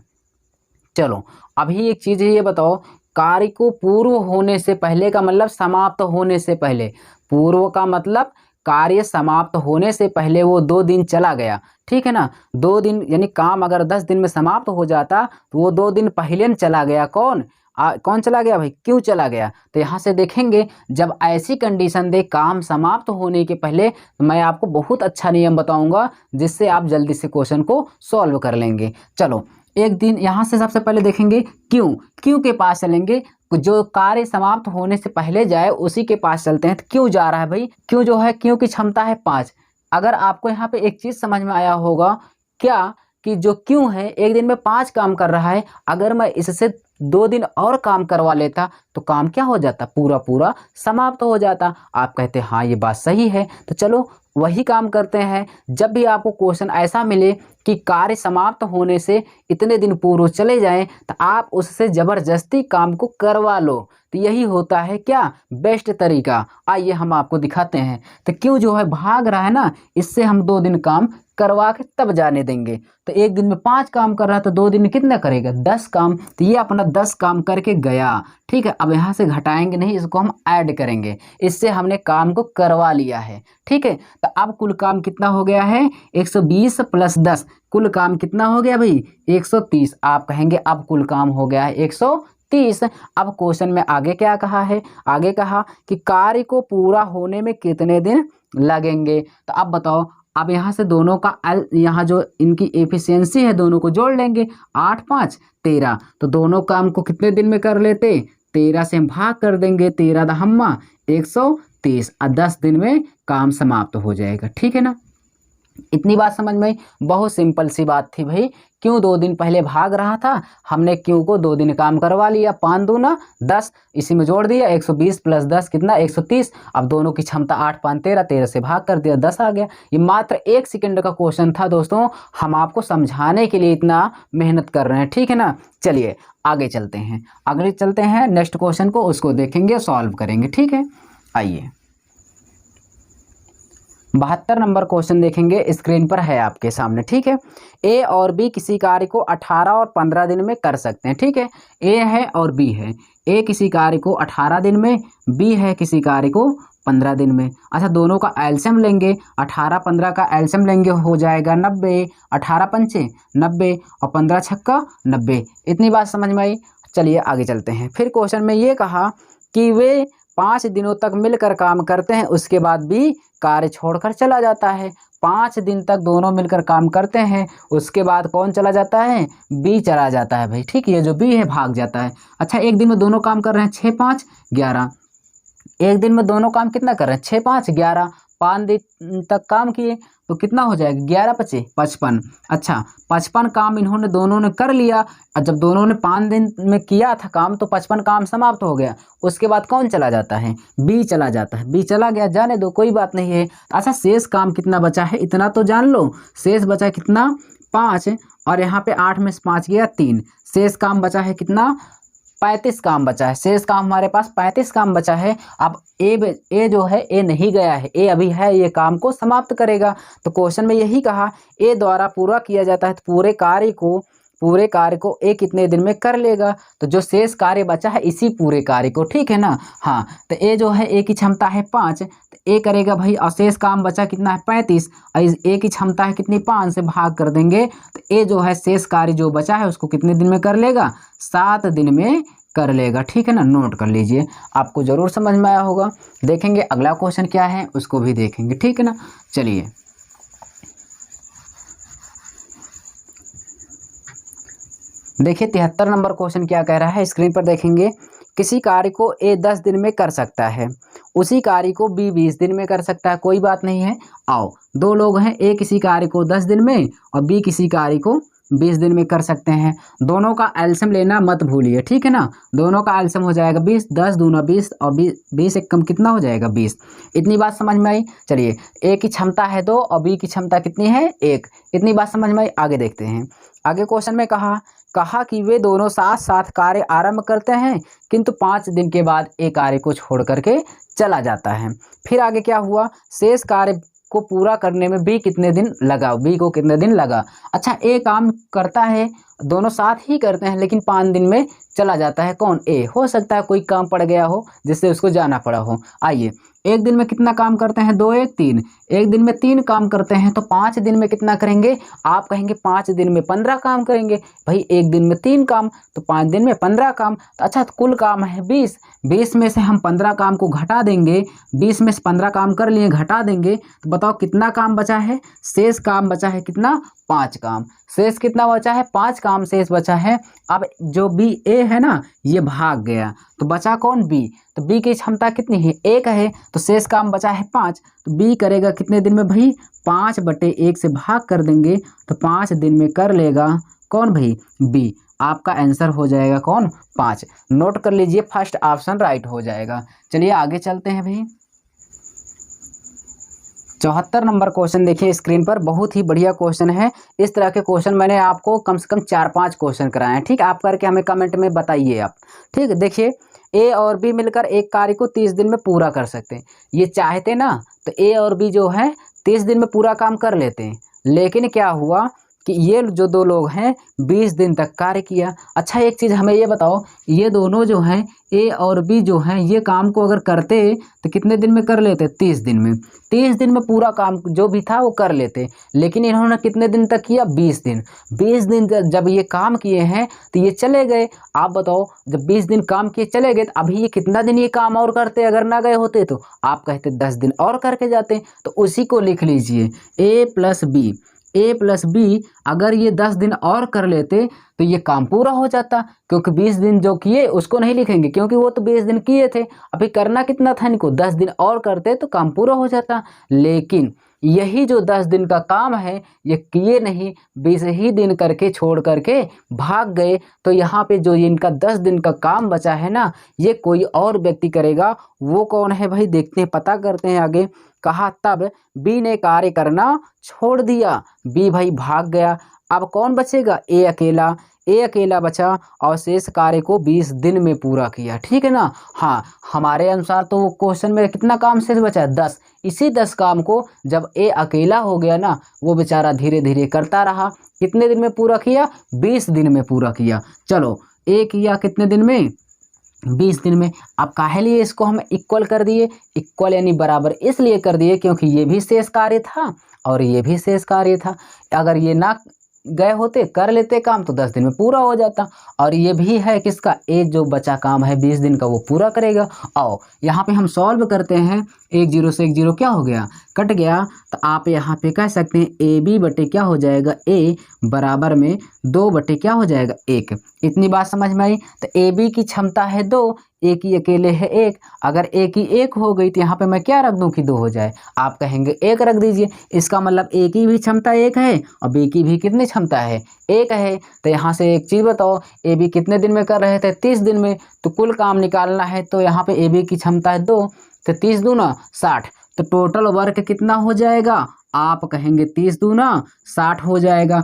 चलो अभी एक चीज़ ये बताओ, कार्य को पूर्व होने से पहले का मतलब समाप्त होने से पहले, पूर्व का मतलब कार्य समाप्त होने से पहले वो 2 दिन चला गया, ठीक है ना। 2 दिन यानी काम अगर 10 दिन में समाप्त हो जाता तो वो 2 दिन पहले न चला गया, कौन कौन चला गया भाई, क्यों चला गया। तो यहाँ से देखेंगे जब ऐसी कंडीशन दे काम समाप्त होने के पहले, तो मैं आपको बहुत अच्छा नियम बताऊंगा जिससे आप जल्दी से क्वेश्चन को सॉल्व कर लेंगे। चलो एक दिन यहाँ से सबसे पहले देखेंगे क्यों, क्यों के पास चलेंगे, जो कार्य समाप्त होने से पहले जाए उसी के पास चलते हैं। तो क्यों जा रहा है भाई, क्यों जो है क्यों की क्षमता है 5। अगर आपको यहाँ पे एक चीज़ समझ में आया होगा क्या, कि जो क्यों है एक दिन में 5 काम कर रहा है, अगर मैं इससे 2 दिन और काम करवा लेता तो काम क्या हो जाता, पूरा पूरा समाप्त हो जाता। आप कहते हाँ ये बात सही है। तो चलो वही काम करते हैं। जब भी आपको क्वेश्चन ऐसा मिले कि कार्य समाप्त होने से इतने दिन पूर्व चले जाएं, तो आप उससे ज़बरदस्ती काम को करवा लो। तो यही होता है क्या, बेस्ट तरीका। आइए हम आपको दिखाते हैं। तो क्यों जो है भाग रहा है ना, इससे हम 2 दिन काम करवा के तब जाने देंगे। तो एक दिन में 5 काम कर रहा है तो 2 दिन में कितना करेगा, 10 काम। तो ये अपना 10 काम करके गया। ठीक है, अब यहाँ से घटाएंगे नहीं, इसको हम ऐड करेंगे। इससे हमने काम को करवा लिया है। ठीक है, तो अब कुल काम कितना हो गया है, 120 प्लस 10, कुल काम कितना हो गया भाई, 130। आप कहेंगे अब कुल काम हो गया है 130। अब क्वेश्चन में आगे क्या कहा है, आगे कहा कि कार्य को पूरा होने में कितने दिन लगेंगे। तो अब बताओ, अब यहाँ से दोनों का यहाँ जो इनकी एफिशिएंसी है दोनों को जोड़ लेंगे, 8 5 13। तो दोनों काम को कितने दिन में कर लेते, 13 से हम भाग कर देंगे, 13 दहम्मा 130, और 10 दिन में काम समाप्त हो जाएगा। ठीक है ना, इतनी बात समझ में आई। बहुत सिंपल सी बात थी भाई। क्यों 2 दिन पहले भाग रहा था, हमने क्यों को 2 दिन काम करवा लिया, 5 दूना 10, इसी में जोड़ दिया, 120 प्लस 10 कितना 130। अब दोनों की क्षमता 8 5 13, 13 से भाग कर दिया, 10 आ गया। ये मात्र 1 सेकंड का क्वेश्चन था दोस्तों, हम आपको समझाने के लिए इतना मेहनत कर रहे हैं। ठीक है ना, चलिए आगे चलते हैं, आगे चलते हैं नेक्स्ट क्वेश्चन को, उसको देखेंगे, सॉल्व करेंगे। ठीक है, आइए 72 नंबर क्वेश्चन देखेंगे, स्क्रीन पर है आपके सामने। ठीक है, ए और बी किसी कार्य को 18 और 15 दिन में कर सकते हैं। ठीक है, ए है और बी है, ए किसी कार्य को 18 दिन में, बी है किसी कार्य को 15 दिन में। अच्छा, दोनों का एलसीएम लेंगे, 18 15 का एलसीएम लेंगे, हो जाएगा 90, 18 पंचे 90 और 15 छक्का 90। इतनी बात समझ में आई। चलिए आगे चलते हैं। फिर क्वेश्चन में ये कहा कि वे 5 दिनों तक मिलकर काम करते हैं, उसके बाद बी कार्य छोड़कर चला जाता है। 5 दिन तक दोनों मिलकर काम करते हैं, उसके बाद कौन चला जाता है, बी चला जाता है भाई। ठीक है, ये जो बी है भाग जाता है। अच्छा, एक दिन में दोनों काम कर रहे हैं, 6 5 11। एक दिन में दोनों काम कितना कर रहे हैं, 6 5 11। 5 दिन तक काम किए तो कितना हो जाएगा, 11 5 55। अच्छा, 55 काम इन्होंने दोनों ने कर लिया। और जब दोनों ने 5 दिन में किया था काम, तो 55 काम समाप्त हो गया। उसके बाद कौन चला जाता है, बी चला जाता है। बी चला गया, जाने दो, कोई बात नहीं है। अच्छा, शेष काम कितना बचा है, इतना तो जान लो। शेष बचा है कितना, 5, और यहाँ पे 8 में से 5 गया 3। शेष काम बचा है कितना, 35 काम बचा है। शेष काम हमारे पास 35 काम बचा है। अब ए जो है, ए नहीं गया है, ए अभी है, ये काम को समाप्त करेगा। तो क्वेश्चन में यही कहा, ए द्वारा पूरा किया जाता है, तो पूरे कार्य को ए कितने दिन में कर लेगा। तो जो शेष कार्य बचा है इसी पूरे कार्य को, ठीक है ना। हाँ, तो ए जो है, ए की क्षमता है 5, तो ए करेगा भाई, और शेष काम बचा कितना है 35, और ए की क्षमता है कितनी, 5 से भाग कर देंगे। तो ए जो है शेष कार्य जो बचा है उसको कितने दिन में कर लेगा, 7 दिन में कर लेगा। ठीक है ना, नोट कर लीजिए, आपको जरूर समझ में आया होगा। देखेंगे अगला क्वेश्चन क्या है, उसको भी देखेंगे। ठीक है ना, चलिए देखिए 73 नंबर क्वेश्चन क्या कह रहा है, स्क्रीन पर देखेंगे। किसी कार्य को ए 10 दिन में कर सकता है, उसी कार्य को बी 20 दिन में कर सकता है। कोई बात नहीं है। आओ, 2 लोग हैं, ए किसी कार्य को 10 दिन में और बी किसी कार्य को 20 दिन में कर सकते हैं। दोनों का एलसीएम लेना मत भूलिए, ठीक है ना। दोनों का एलसीएम हो जाएगा 20, 10 दूना 20 और 20 एक कम कितना हो जाएगा, 20। इतनी बात समझ में आई। चलिए, ए की क्षमता है 2 और बी की क्षमता कितनी है, 1। इतनी बात समझ में आई। आगे देखते हैं। आगे क्वेश्चन में कहा कि वे दोनों साथ साथ कार्य आरंभ करते हैं, किंतु 5 दिन के बाद ए कार्य को छोड़ करके चला जाता है। फिर आगे क्या हुआ, शेष कार्य को पूरा करने में बी कितने दिन लगा, बी को कितने दिन लगा। अच्छा, ए काम करता है, दोनों साथ ही करते हैं, लेकिन 5 दिन में चला जाता है। कौन, ए। हो सकता है कोई काम पड़ गया हो जिससे उसको जाना पड़ा हो। आइए, एक दिन में कितना काम करते हैं, 2 1 3। एक दिन में 3 काम करते हैं, तो 5 दिन में कितना करेंगे। आप कहेंगे 5 दिन में 15 काम करेंगे। भाई, एक दिन में 3 काम, तो 5 दिन में 15 काम। तो अच्छा, तो कुल काम है 20। 20 में से हम 15 काम को घटा देंगे। 20 में से 15 काम कर लिए, घटा देंगे, तो बताओ कितना काम बचा है। शेष काम बचा है कितना, 5 काम। शेष कितना बचा है, 5 काम शेष बचा है। अब जो बी ए है ना, ये भाग गया, तो बचा कौन, बी। तो बी की क्षमता कितनी है, 1 है, तो शेष काम बचा है 5। तो बी करेगा कितने दिन में भाई, 5/1 से भाग कर देंगे, तो 5 दिन में कर लेगा। कौन भाई, बी। आपका आंसर हो जाएगा कौन, 5। नोट कर लीजिए, फर्स्ट ऑप्शन राइट हो जाएगा। चलिए आगे चलते हैं भाई। 74 नंबर क्वेश्चन देखिए स्क्रीन पर, बहुत ही बढ़िया क्वेश्चन है। इस तरह के क्वेश्चन मैंने आपको कम से कम 4-5 क्वेश्चन कराए हैं, ठीक। आप करके हमें कमेंट में बताइए आप, ठीक। देखिए ए और बी मिलकर एक कार्य को 30 दिन में पूरा कर सकते हैं। ये चाहते ना तो ए और बी जो है 30 दिन में पूरा काम कर लेते हैं, लेकिन क्या हुआ कि ये जो दो लोग हैं 20 दिन तक कार्य किया। अच्छा एक चीज़ हमें ये बताओ, ये दोनों जो हैं ए और बी जो हैं ये काम को अगर करते तो कितने दिन में कर लेते? 30 दिन में। 30 दिन में पूरा काम जो भी था वो कर लेते, लेकिन इन्होंने कितने दिन तक किया? 20 दिन। 20 दिन जब ये काम किए हैं तो ये चले गए। आप बताओ जब 20 दिन काम किए चले गए तो अभी ये कितना दिन ये काम और करते? अगर ना गए होते तो आप कहते 10 दिन और करके जाते। तो उसी को लिख लीजिए ए प्लस बी अगर ये 10 दिन और कर लेते तो ये काम पूरा हो जाता, क्योंकि 20 दिन जो किए उसको नहीं लिखेंगे क्योंकि वो तो 20 दिन किए थे। अभी करना कितना था इनको? 10 दिन और करते तो काम पूरा हो जाता। लेकिन यही जो 10 दिन का काम है ये किए नहीं, 20 ही दिन करके छोड़ करके भाग गए। तो यहाँ पे जो इनका 10 दिन का काम बचा है ना, ये कोई और व्यक्ति करेगा। वो कौन है भाई? देखते हैं, पता करते हैं आगे। कहा तब बी ने कार्य करना छोड़ दिया, बी भाई भाग गया। अब कौन बचेगा? ए अकेला बचा और शेष कार्य को 20 दिन में पूरा किया, ठीक है ना। हाँ, हमारे अनुसार तो वो क्वेश्चन में कितना काम शेष बचा है? 10। इसी 10 काम को जब ए अकेला हो गया ना, वो बेचारा धीरे धीरे करता रहा। कितने दिन में पूरा किया? 20 दिन में पूरा किया। चलो ए किया कितने दिन में? 20 दिन में। अब काहे लिए इसको हम इक्वल कर दिए? इक्वल यानी बराबर इसलिए कर दिए क्योंकि ये भी शेष कार्य था और ये भी शेष कार्य था। अगर ये ना गए होते, कर लेते काम, तो 10 दिन में पूरा हो जाता। और ये भी है किसका? ए जो बचा काम है 20 दिन का वो पूरा करेगा। आओ यहाँ पे हम सॉल्व करते हैं। 1 0 से 1 0 क्या हो गया? कट गया। तो आप यहाँ पे कह सकते हैं ए बी बटे क्या हो जाएगा? ए बराबर में 2 बटे क्या हो जाएगा? 1। इतनी बात समझ में आई? तो ए बी की क्षमता है 2, ए की अकेले है 1। अगर ए की 1 हो गई तो यहाँ पे मैं क्या रख दूँ कि 2 हो जाए? आप कहेंगे 1 रख दीजिए। इसका मतलब ए की भी क्षमता 1 है और बी की भी कितनी क्षमता है? 1 है। तो यहाँ से एक चीज़ बताओ, ए बी कितने दिन में कर रहे थे? 30 दिन में। तो कुल काम निकालना है तो यहाँ पे ए बी की क्षमता है 2, तो 30 दूना 60। तो टोटल वर्क कितना हो जाएगा? आप कहेंगे 30 दूना 60 हो जाएगा,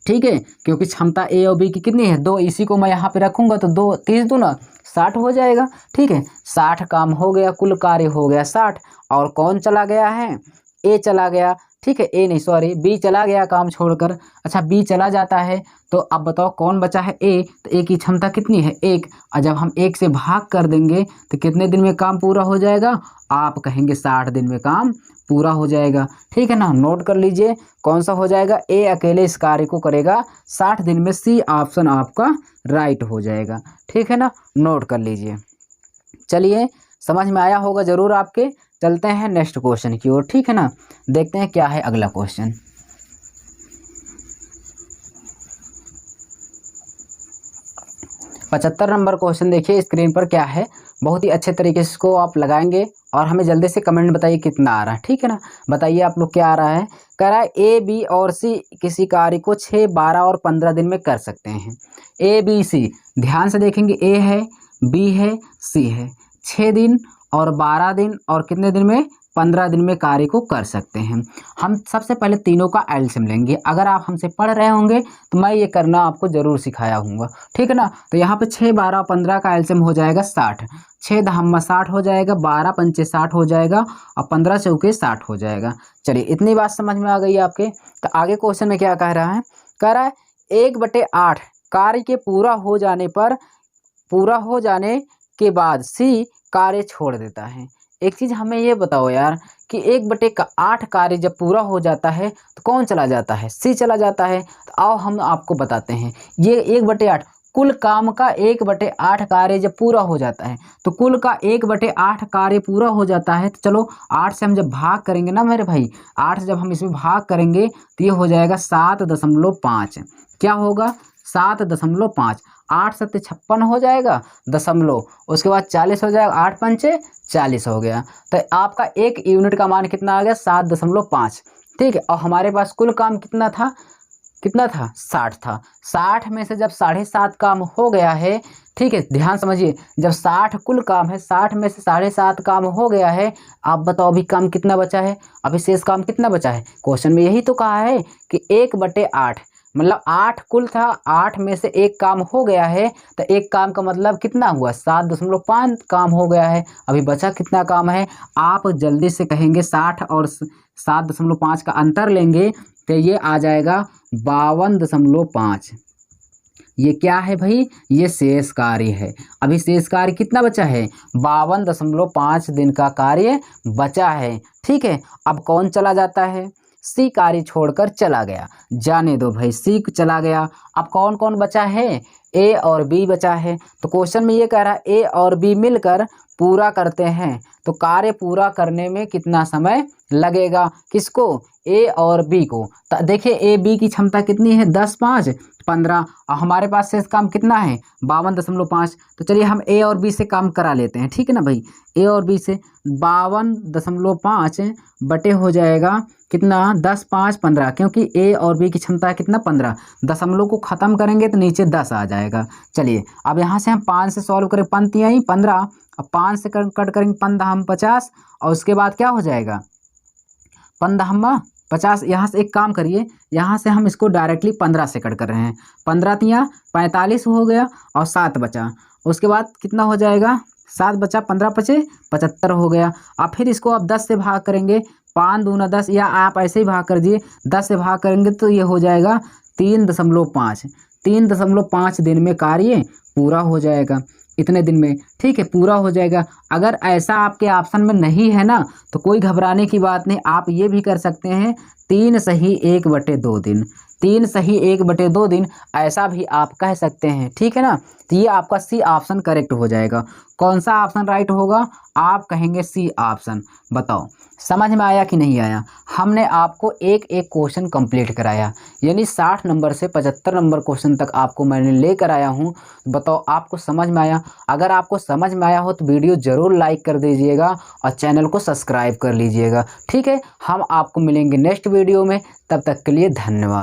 ठीक है। क्योंकि क्षमता ए और बी की कितनी है? 2। इसी को मैं यहाँ पे रखूँगा तो 2 30 दूना 60 हो जाएगा, ठीक है। 60 काम हो गया, कुल कार्य हो गया 60। और कौन चला गया है? ए चला गया, ठीक है। ए नहीं सॉरी, बी चला गया काम छोड़कर। अच्छा बी चला जाता है तो अब बताओ कौन बचा है? ए। तो ए की क्षमता कितनी है? 1। और जब हम 1 से भाग कर देंगे तो कितने दिन में काम पूरा हो जाएगा? आप कहेंगे 60 दिन में काम पूरा हो जाएगा, ठीक है ना। नोट कर लीजिए कौन सा हो जाएगा? ए अकेले इस कार्य को करेगा 60 दिन में। सी ऑप्शन आपका राइट हो जाएगा, ठीक है ना। नोट कर लीजिए। चलिए समझ में आया होगा ज़रूर आपके। चलते हैं नेक्स्ट क्वेश्चन की ओर, ठीक है ना। देखते हैं क्या है अगला क्वेश्चन। पचहत्तर नंबर क्वेश्चन देखिए स्क्रीन पर क्या है। बहुत ही अच्छे तरीके से इसको आप लगाएंगे और हमें जल्दी से कमेंट में बताइए कितना आ रहा है, ठीक है ना। बताइए आप लोग क्या आ रहा है। कह रहा है ए बी और सी किसी कार्य को 6, 12 और 15 दिन में कर सकते हैं। ए बी सी, ध्यान से देखेंगे, ए है, बी है, सी है। 6 दिन और 12 दिन और कितने दिन में? 15 दिन में कार्य को कर सकते हैं। हम सबसे पहले तीनों का एलसीएम लेंगे। अगर आप हमसे पढ़ रहे होंगे तो मैं ये करना आपको ज़रूर सिखाया हूँगा, ठीक है ना। तो यहाँ पे 6, 12 और 15 का एलसीएम हो जाएगा 60। 6 दहम्मा 60 हो जाएगा, 12 पंचे 60 हो जाएगा और 15 चौके 60 हो जाएगा। चलिए इतनी बात समझ में आ गई आपके। तो आगे क्वेश्चन में क्या कह रहा है? कह रहा है 1/8 कार्य के पूरा हो जाने के बाद सी कार्य छोड़ देता है। एक चीज़ हमें ये बताओ यार कि 1/8 कार्य जब पूरा हो जाता है तो कौन चला जाता है? सी चला जाता है। तो आओ हम आपको बताते हैं। ये 1/8 कुल काम का 1/8 कार्य जब पूरा हो जाता है तो कुल का 1/8 कार्य पूरा हो जाता है। तो चलो 8 से हम जब भाग करेंगे ना मेरे भाई, 8 से जब हम इसमें भाग करेंगे तो ये हो जाएगा 7.5। क्या होगा? 7.5। 8 7 56 हो जाएगा, दशमलव, उसके बाद 40 हो जाएगा, 8 पंचे 40 हो गया। तो आपका एक यूनिट का मान कितना आ गया? 7.5, ठीक है। और हमारे पास कुल काम कितना था? कितना था 60 था। 60 में से जब 7.5 काम हो गया है, ठीक है ध्यान समझिए, जब 60 कुल काम है, 60 में से 7.5 काम हो गया है, आप बताओ अभी काम कितना बचा है, अभी शेष काम कितना बचा है। क्वेश्चन में यही तो कहा है कि 1/8, मतलब 8 कुल था, 8 में से 1 काम हो गया है, तो 1 काम का मतलब कितना हुआ 7.5 काम हो गया है। अभी बचा कितना काम है, आप जल्दी से कहेंगे 60 और 7.5 का अंतर लेंगे तो ये आ जाएगा 52.5। ये क्या है भाई, ये शेष कार्य है। अभी शेष कार्य कितना बचा है, 52.5 दिन का कार्य बचा है। ठीक है, अब कौन चला जाता है, सी कार्य छोड़कर चला गया, जाने दो भाई, सी चला गया। अब कौन कौन बचा है, ए और बी बचा है। तो क्वेश्चन में ये कह रहा है ए और बी मिलकर पूरा करते हैं, तो कार्य पूरा करने में कितना समय लगेगा, किसको, ए और बी को। तो देखिए ए बी की क्षमता कितनी है, 10, 5, 15, और हमारे पास शेष काम कितना है 52.5। तो चलिए हम ए और बी से काम करा लेते हैं, ठीक है ना भाई। ए और बी से 52.5 बटे हो जाएगा कितना, 10, 5, 15, क्योंकि ए और बी की क्षमता है कितना 15। दशमलव को ख़त्म करेंगे तो नीचे 10 आ जाएगा। चलिए अब यहाँ से हम 5 से सॉल्व करें, पंक्तियाँ ही 15, अब 5 से कट करेंगे 15 हम 50, और उसके बाद क्या हो जाएगा 15 हम 50। यहाँ से एक काम करिए, यहाँ से हम इसको डायरेक्टली 15 से कट कर रहे हैं, 15 तियाँ 45 हो गया, और 7 बचा, उसके बाद कितना हो जाएगा 7 बचा, 15 पचे 75 हो गया। अब फिर इसको आप 10 से भाग करेंगे, 5 दूना 10, या आप ऐसे ही भाग कर दिए, 10 से भाग करेंगे तो ये हो जाएगा 3.5। 3.5 दिन में कार्य पूरा हो जाएगा, इतने दिन में, ठीक है पूरा हो जाएगा। अगर ऐसा आपके ऑप्शन में नहीं है ना, तो कोई घबराने की बात नहीं, आप ये भी कर सकते हैं 3 सही 1/2 दिन, 3 सही 1/2 दिन, ऐसा भी आप कह सकते हैं, ठीक है ना। तो ये आपका सी ऑप्शन करेक्ट हो जाएगा। कौन सा ऑप्शन राइट होगा, आप कहेंगे सी ऑप्शन। बताओ समझ में आया कि नहीं आया। हमने आपको एक एक क्वेश्चन कंप्लीट कराया, यानी 60 नंबर से 75 नंबर क्वेश्चन तक आपको मैंने लेकर आया हूँ। बताओ आपको समझ में आया। अगर आपको समझ में आया हो तो वीडियो ज़रूर लाइक कर दीजिएगा और चैनल को सब्सक्राइब कर लीजिएगा, ठीक है। हम आपको मिलेंगे नेक्स्ट वीडियो में, तब तक के लिए धन्यवाद।